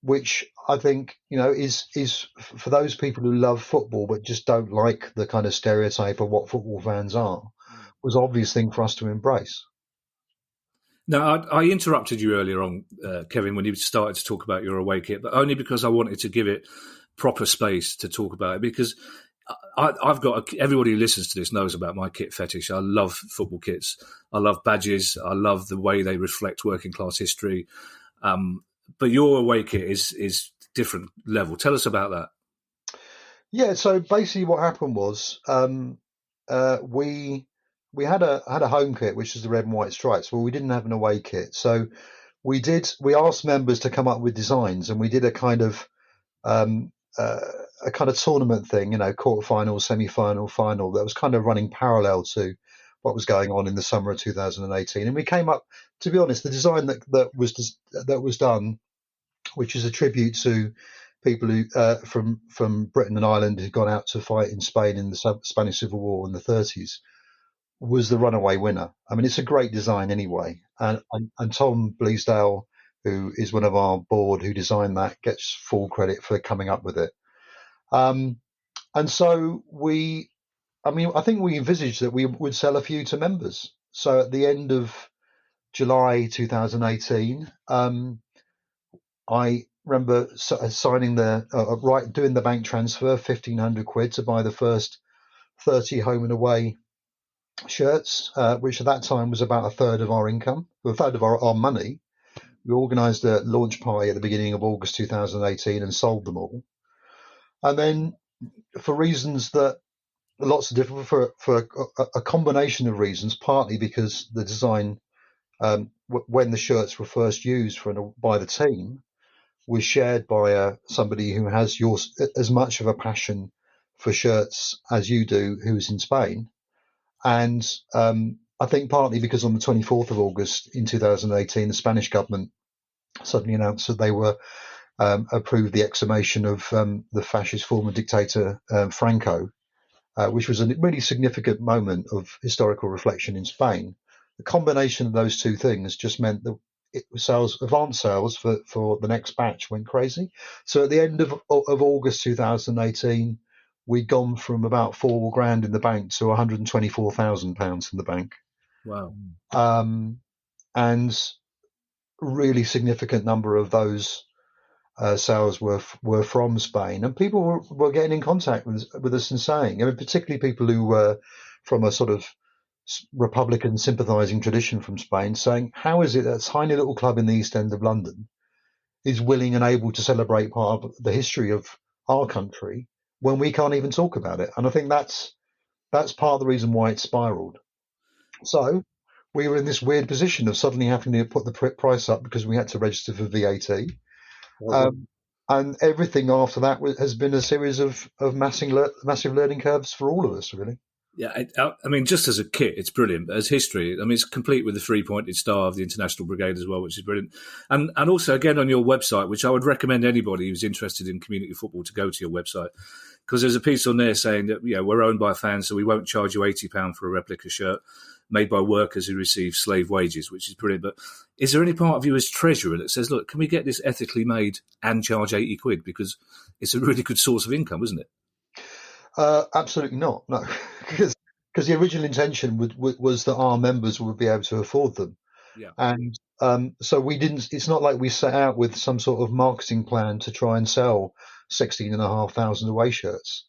which I think is for those people who love football but just don't like the kind of stereotype of what football fans are, was an obvious thing for us to embrace. Now, I interrupted you earlier on, Kevin, when you started to talk about your away kit, but only because I wanted to give it proper space to talk about it, because I've got everybody who listens to this knows about my kit fetish. I love football kits. I love badges. I love the way they reflect working class history. But your away kit is different level. Tell us about that. Yeah. So basically, what happened was we had a home kit, which is the red and white stripes. Well, we didn't have an away kit, so we asked members to come up with designs, and we did a kind of tournament thing, quarterfinal, semi-final, final, that was kind of running parallel to what was going on in the summer of 2018. And we came up, to be honest, the design that was done, which is a tribute to people who from Britain and Ireland who'd gone out to fight in Spain in the Spanish Civil War in the 30s, was the runaway winner. I mean, it's a great design anyway. And Tom Bleasdale, who is one of our board who designed that, gets full credit for coming up with it. And so I think we envisaged that we would sell a few to members. So at the end of July 2018, I remember signing doing the bank transfer, £1,500 to buy the first 30 home and away shirts, which at that time was about a third of our income, a third of our money. We organised a launch party at the beginning of August 2018 and sold them all. And then, for reasons that lots of different, for a combination of reasons, partly because the design, when the shirts were first used by the team, was shared by somebody who has as much of a passion for shirts as you do, who's in Spain. And I think partly because on the 24th of August in 2018, the Spanish government suddenly announced that they were approved the exhumation of the fascist former dictator Franco, which was a really significant moment of historical reflection in Spain. The combination of those two things just meant that advance sales for the next batch went crazy. So at the end of August 2018, we'd gone from about £4,000 in the bank to £124,000 in the bank. Wow. And really significant number of those sales were from Spain, and people were getting in contact with us and saying, particularly people who were from a sort of Republican sympathising tradition from Spain, saying, how is it that a tiny little club in the East End of London is willing and able to celebrate part of the history of our country when we can't even talk about it? And I think that's part of the reason why it spiraled. So we were in this weird position of suddenly having to put the price up because we had to register for VAT. And everything after that has been a series of massive learning curves for all of us, really. Yeah, I mean, just as a kit, it's brilliant. But as history, I mean, it's complete with the three-pointed star of the International Brigade as well, which is brilliant. And also, again, on your website, which I would recommend anybody who's interested in community football to go to your website, because there's a piece on there saying that we're owned by fans, so we won't charge you £80 for a replica shirt. made by workers who receive slave wages, which is brilliant. But is there any part of you as treasurer that says, look, can we get this ethically made and charge £80? Because it's a really good source of income, isn't it? Absolutely not, no. Because the original intention was that our members would be able to afford them. Yeah. And so we didn't. It's not like we set out with some sort of marketing plan to try and sell 16,500 away shirts.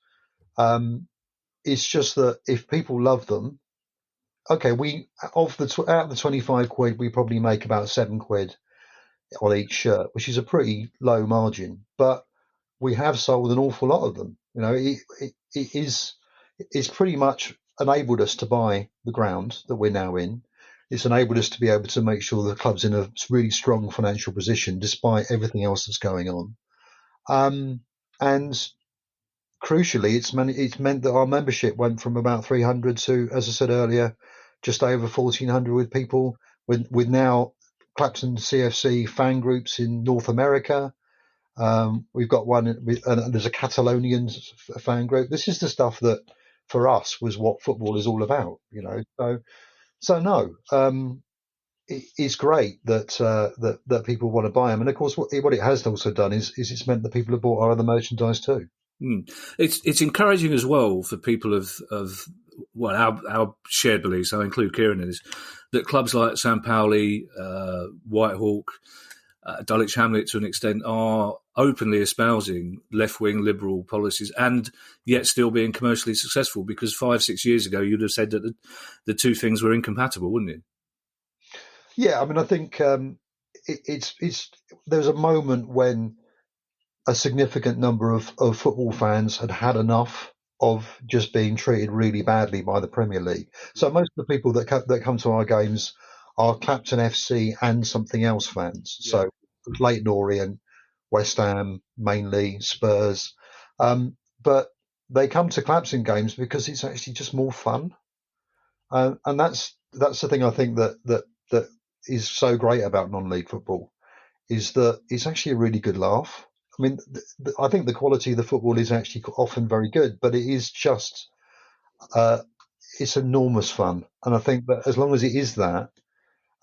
It's just that if people love them, okay, out of the 25 quid, we probably make about 7 quid on each shirt, which is a pretty low margin. But we have sold an awful lot of them. You know, it's pretty much enabled us to buy the ground that we're now in. It's enabled us to be able to make sure the club's in a really strong financial position despite everything else that's going on. And crucially, it's meant that our membership went from about 300 to, as I said earlier, just over 1,400 with people, with now Clapton CFC fan groups in North America. We've got one, and there's a Catalonian fan group. This is the stuff that, for us, was what football is all about, you know. So no, it's great that people want to buy them, and of course, what it has also done is it's meant that people have bought our other merchandise too. It's encouraging as well for people of our shared beliefs. I include Kieran in this, that clubs like St. Pauli, Whitehawk, Dulwich Hamlet to an extent are openly espousing left-wing liberal policies and yet still being commercially successful, because 5-6 years ago you'd have said that the two things were incompatible, wouldn't you? Yeah, I mean, I think there's a moment when a significant number of football fans had enough of just being treated really badly by the Premier League. So most of the people that come to our games are Clapton FC and something else fans. Yeah. So Leyton Orient, West Ham, mainly Spurs. But they come to Clapton games because it's actually just more fun. And that's the thing I think that is so great about non-league football, is that it's actually a really good laugh. I mean, I think the quality of the football is actually often very good, but it is just, it's enormous fun. And I think that as long as it is that,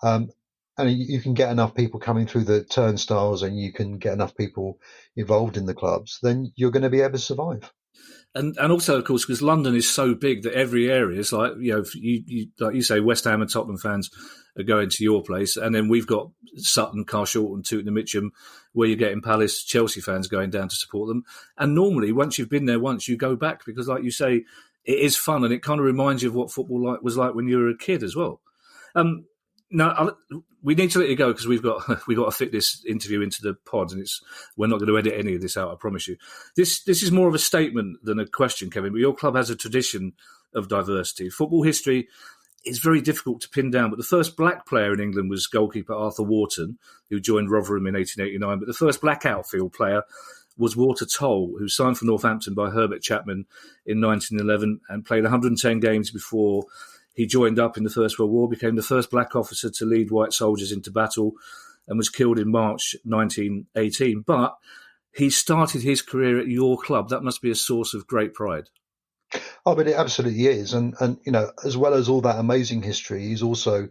and you can get enough people coming through the turnstiles and you can get enough people involved in the clubs, then you're going to be able to survive. And also, of course, because London is so big that every area is like, you know, you like you say, West Ham and Tottenham fans are going to your place, and then we've got Sutton, Carshalton, Tooting and Mitcham, where you're getting Palace, Chelsea fans going down to support them. And normally, once you've been there once, you go back because, like you say, it is fun and it kind of reminds you of what football was like when you were a kid as well. Now, we need to let you go because we've got to fit this interview into the pod, and we're not going to edit any of this out, I promise you. This is more of a statement than a question, Kevin, but your club has a tradition of diversity. Football history is very difficult to pin down, but the first black player in England was goalkeeper Arthur Wharton, who joined Rotherham in 1889, but the first black outfield player was Walter Toll, who signed for Northampton by Herbert Chapman in 1911 and played 110 games before he joined up in the First World War, became the first black officer to lead white soldiers into battle, and was killed in March 1918. But he started his career at your club. That must be a source of great pride. Oh, but it absolutely is. And you know, as well as all that amazing history, he's also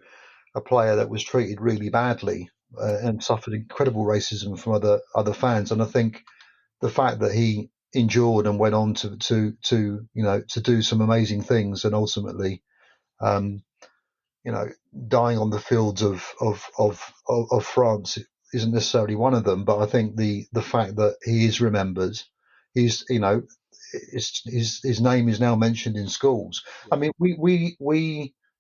a player that was treated really badly and suffered incredible racism from other fans. And I think the fact that he endured and went on to do some amazing things, and ultimately, dying on the fields of France isn't necessarily one of them. But I think the fact that he is remembered, his name is now mentioned in schools. I mean, we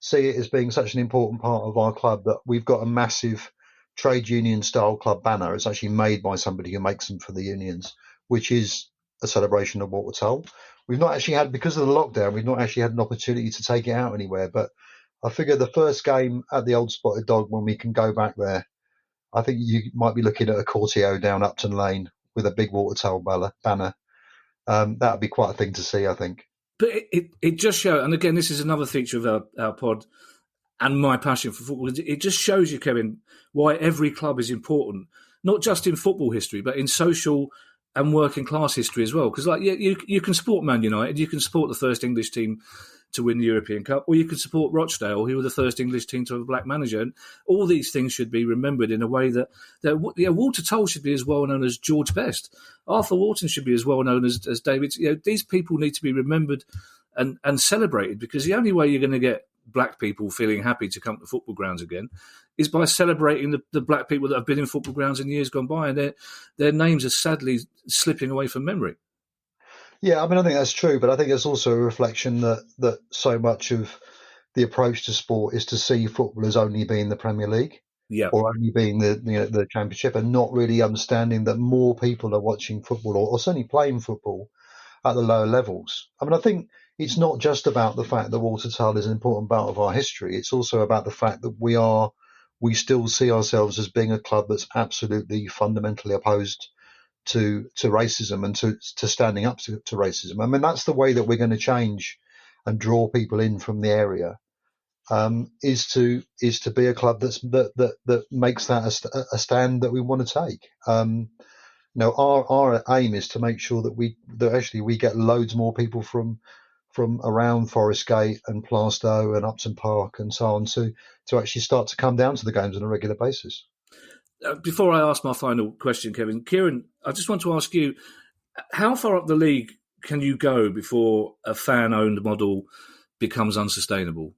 see it as being such an important part of our club that we've got a massive trade union style club banner. It's actually made by somebody who makes them for the unions, which is a celebration of what we're told. We've not actually had, because of the lockdown, we've not actually had an opportunity to take it out anywhere. But I figure the first game at the Old Spotted Dog, when we can go back there, I think you might be looking at a Corteo down Upton Lane with a big water towel banner. That would be quite a thing to see, I think. But it just shows, and again, this is another feature of our pod and my passion for football. It just shows you, Kevin, why every club is important, not just in football history, but in social and working class history as well. Because like you can support Man United, you can support the first English team to win the European Cup, or you could support Rochdale, who were the first English team to have a black manager. And all these things should be remembered in a way that Walter Tull should be as well known as George Best. Arthur Wharton should be as well known as David. These people need to be remembered and celebrated, because the only way you're going to get black people feeling happy to come to football grounds again is by celebrating the black people that have been in football grounds in years gone by, and their names are sadly slipping away from memory. Yeah, I think that's true, but I think it's also a reflection that so much of the approach to sport is to see football as only being the Premier League, or only being the Championship, and not really understanding that more people are watching football or certainly playing football at the lower levels. I think it's not just about the fact that Walter Tull is an important part of our history. It's also about the fact that we still see ourselves as being a club that's absolutely fundamentally opposed to racism and to standing up to racism. That's the way that we're going to change and draw people in from the area, is to be a club that makes that a stand that we want to take. Our aim is to make sure that we get loads more people from around Forest Gate and Plaistow and Upton Park and so on to actually start to come down to the games on a regular basis. Before I ask my final question, Kieran, I just want to ask you, how far up the league can you go before a fan-owned model becomes unsustainable?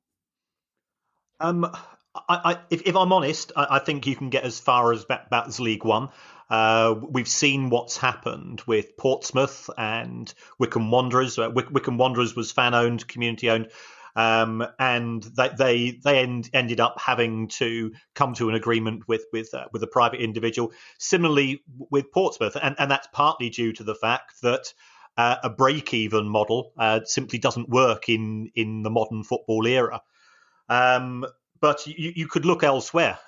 If I'm honest, I think you can get as far as about as League One. We've seen what's happened with Portsmouth and Wycombe Wanderers. Wycombe Wanderers was fan-owned, community-owned. And they ended up having to come to an agreement with a private individual. Similarly with Portsmouth, and that's partly due to the fact that a break-even model simply doesn't work in the modern football era. But you could look elsewhere.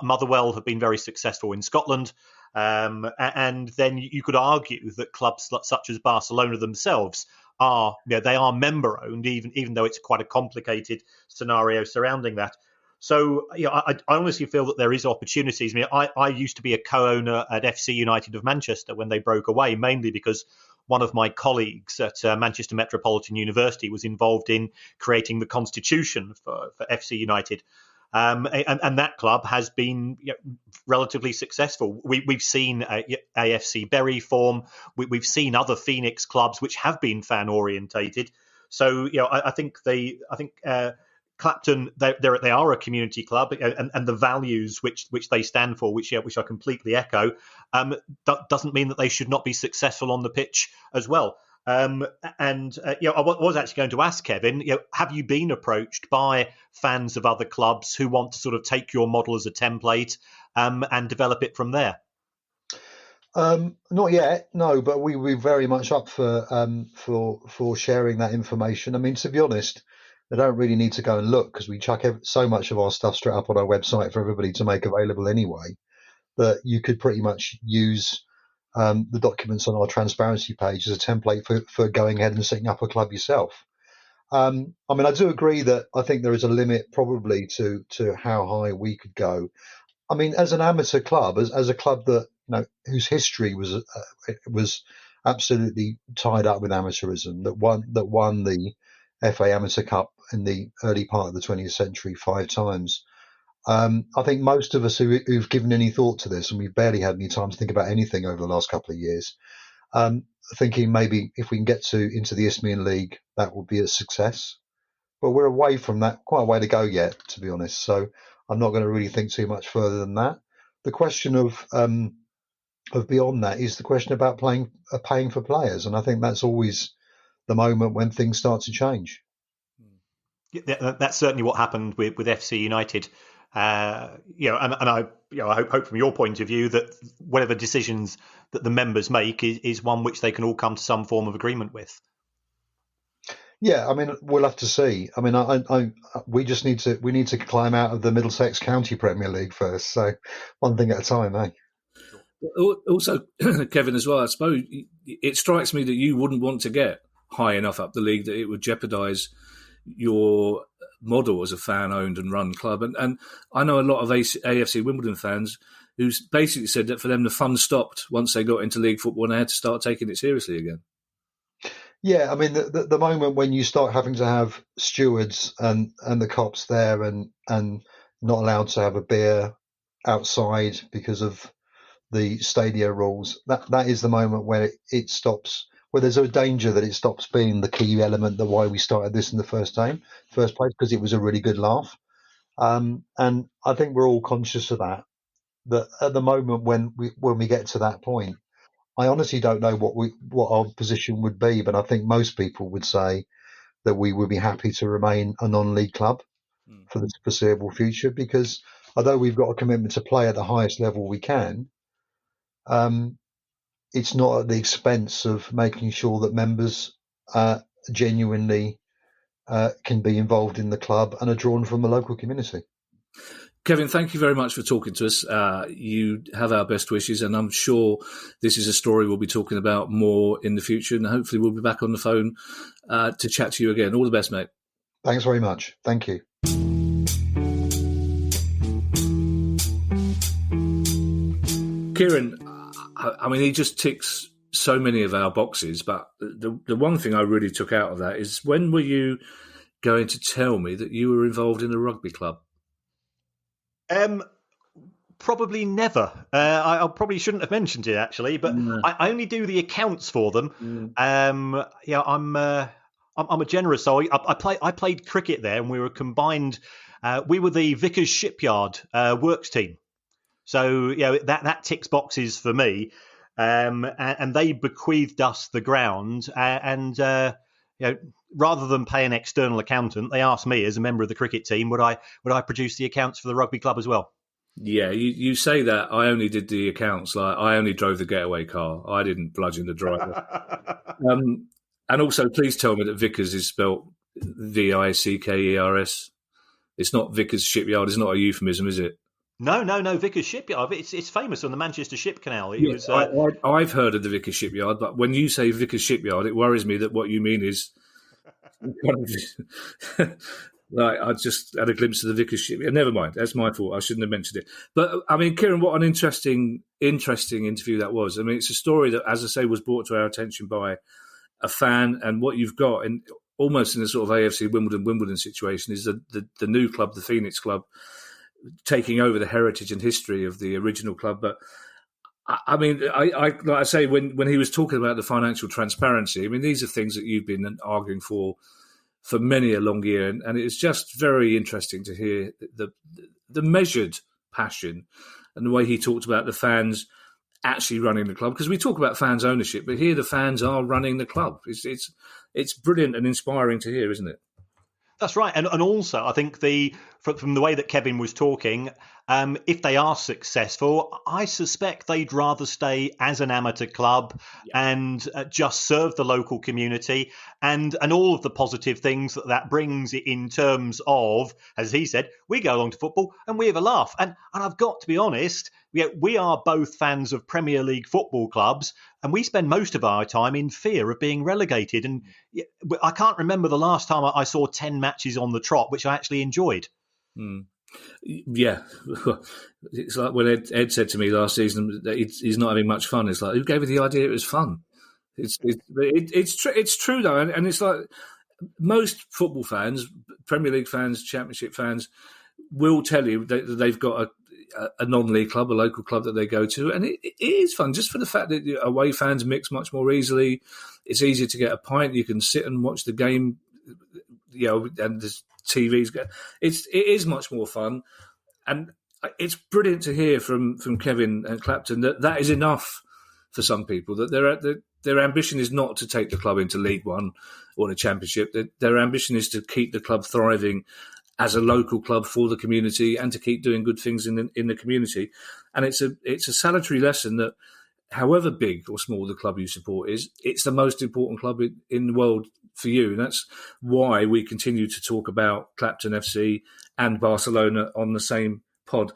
Motherwell have been very successful in Scotland. And then you could argue that clubs such as Barcelona themselves are member owned, even though it's quite a complicated scenario surrounding that. So I honestly feel that there is opportunities. I used to be a co-owner at FC United of Manchester when they broke away, mainly because one of my colleagues at Manchester Metropolitan University was involved in creating the constitution for FC United. And that club has been relatively successul. We've seen AFC Bury form. We've seen other Phoenix clubs which have been fan orientated. So I think Clapton they are a community club, and the values which they stand for, which I completely echo, doesn't mean that they should not be successful on the pitch as well. I was actually going to ask Kevin, have you been approached by fans of other clubs who want to sort of take your model as a template and develop it from there? Not yet, no, but we're very much up for sharing that information. To be honest, they don't really need to go and look, because we chuck so much of our stuff straight up on our website for everybody to make available anyway, that you could pretty much use the documents on our transparency page as a template for going ahead and setting up a club yourself. I do agree that I think there is a limit probably to how high we could go. As an amateur club, as a club that whose history was absolutely tied up with amateurism, that won the FA Amateur Cup in the early part of the 20th century 5 times. I think most of us who've given any thought to this, and we've barely had any time to think about anything over the last couple of years, thinking maybe if we can get into the Isthmian League, that would be a success. But we're away from that, quite a way to go yet, to be honest. So I'm not going to really think too much further than that. The question of beyond that is the question about paying for players, and I think that's always the moment when things start to change. Yeah, that's certainly what happened with FC United. And I hope from your point of view that whatever decisions that the members make is one which they can all come to some form of agreement with. Yeah, we'll have to see. We just need to climb out of the Middlesex County Premier League first. So one thing at a time, eh? Also, Kevin, as well, I suppose it strikes me that you wouldn't want to get high enough up the league that it would jeopardise your model as a fan-owned and run club. And I know a lot of AFC Wimbledon fans who basically said that for them the fun stopped once they got into league football and they had to start taking it seriously again. Yeah, I mean, the moment when you start having to have stewards and the cops there and not allowed to have a beer outside because of the stadia rules, that is the moment where it stops, where there's a danger that it stops being the key element, the why we started this in the first place, because it was a really good laugh. And I think we're all conscious of that at the moment when we get to that point, I honestly don't know what our position would be, but I think most people would say that we would be happy to remain a non-league club for the foreseeable future, because although we've got a commitment to play at the highest level we can, it's not at the expense of making sure that members genuinely can be involved in the club and are drawn from the local community. Kevin, thank you very much for talking to us. You have our best wishes, and I'm sure this is a story we'll be talking about more in the future, and hopefully we'll be back on the phone to chat to you again. All the best, mate. Thanks very much. Thank you. Kieran, I mean, he just ticks so many of our boxes, but the one thing I really took out of that is, when were you going to tell me that you were involved in a rugby club? Probably never. I probably shouldn't have mentioned it, actually, but I only do the accounts for them. I'm a generous soul. I played cricket there, and we were combined. We were the Vickers Shipyard works team, so that ticks boxes for me. And they bequeathed us the ground, and rather than pay an external accountant, they asked me as a member of the cricket team, would I produce the accounts for the rugby club as well? Yeah, you say that. I only did the accounts. Like, I only drove the getaway car. I didn't bludgeon the driver. And also, please tell me that Vickers is spelt Vickers. It's not Vickers Shipyard. It's not a euphemism, is it? No, Vickers Shipyard. It's famous on the Manchester Ship Canal. I've heard of the Vickers Shipyard, but when you say Vickers Shipyard, it worries me that what you mean is... Like, I just had a glimpse of the Vickers Shipyard. Never mind, that's my fault. I shouldn't have mentioned it. But, I mean, Kieran, what an interesting interview that was. I mean, it's a story that, as I say, was brought to our attention by a fan, and what you've got, and almost in a sort of AFC Wimbledon situation, is the new club, the Phoenix Club, taking over the heritage and history of the original club. But I mean, I like I say, when he was talking about the financial transparency, I mean, these are things that you've been arguing for many a long year, and it's just very interesting to hear the measured passion and the way he talked about the fans actually running the club. Because we talk about fans' ownership, but here the fans are running the club. It's brilliant and inspiring to hear, isn't it? That's right. And also, I think from the way that Kevin was talking, if they are successful, I suspect they'd rather stay as an amateur club and just serve the local community and all of the positive things that brings in terms of, as he said, we go along to football and we have a laugh. And I've got to be honest, we are both fans of Premier League football clubs, and we spend most of our time in fear of being relegated. And I can't remember the last time I saw 10 matches on the trot, which I actually enjoyed. Yeah, it's like when Ed said to me last season that he's not having much fun. It's like, who gave you the idea it was fun? It's true though, and it's like most football fans, Premier League fans, Championship fans, will tell you that they've got a non-league club, a local club that they go to, and it is fun just for the fact that away fans mix much more easily. It's easier to get a pint. You can sit and watch the game, and there's TVs. It is much more fun, and it's brilliant to hear from Kevin and Clapton that is enough for some people. That their ambition is not to take the club into League One or the Championship. Their ambition is to keep the club thriving as a local club for the community and to keep doing good things in the community. And it's a salutary lesson that, however big or small the club you support is, it's the most important club in the world for you. And that's why we continue to talk about Clapton FC and Barcelona on the same pod.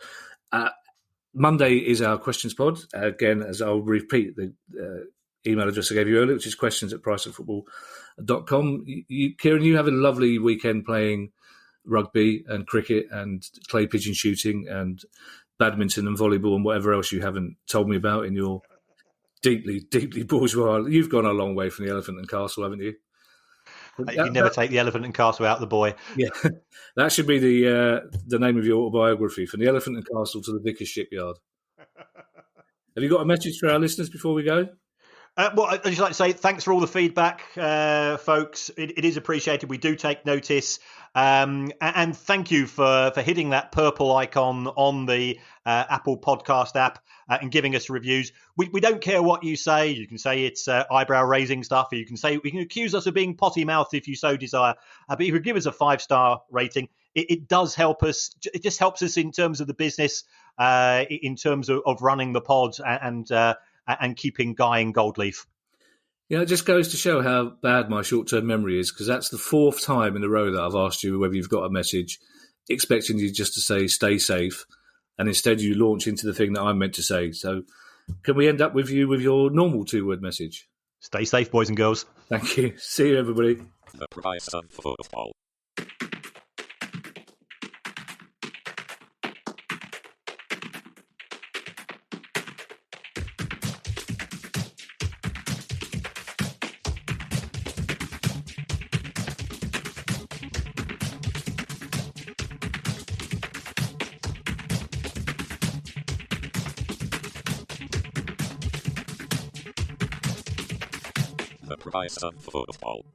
Monday is our questions pod. Again, as I'll repeat the email address I gave you earlier, which is questions@priceoffootball.com. Kieran, you have a lovely weekend playing rugby and cricket and clay pigeon shooting and badminton and volleyball and whatever else you haven't told me about in your deeply, deeply bourgeois. You've gone a long way from the Elephant and Castle, haven't you? You never take the elephant and castle out the boy. Yeah, that should be the name of your autobiography, From the Elephant and Castle to the Vicar's Shipyard. Have you got a message for our listeners before we go? Well, I'd just like to say thanks for all the feedback, folks. It is appreciated. We do take notice. And thank you for hitting that purple icon on the Apple podcast app and giving us reviews. We don't care what you say. You can say it's eyebrow-raising stuff. Or you can accuse us of being potty-mouthed if you so desire. But if you give us a 5-star rating, it does help us. It just helps us in terms of the business, in terms of running the pod and keeping Guy in Goldleaf. Yeah, it just goes to show how bad my short-term memory is, because that's the 4th time in a row that I've asked you whether you've got a message, expecting you just to say stay safe, and instead you launch into the thing that I'm meant to say. So can we end up with you with your normal 2-word message? Stay safe, boys and girls. Thank you. See you, everybody. The price of football. The price of football.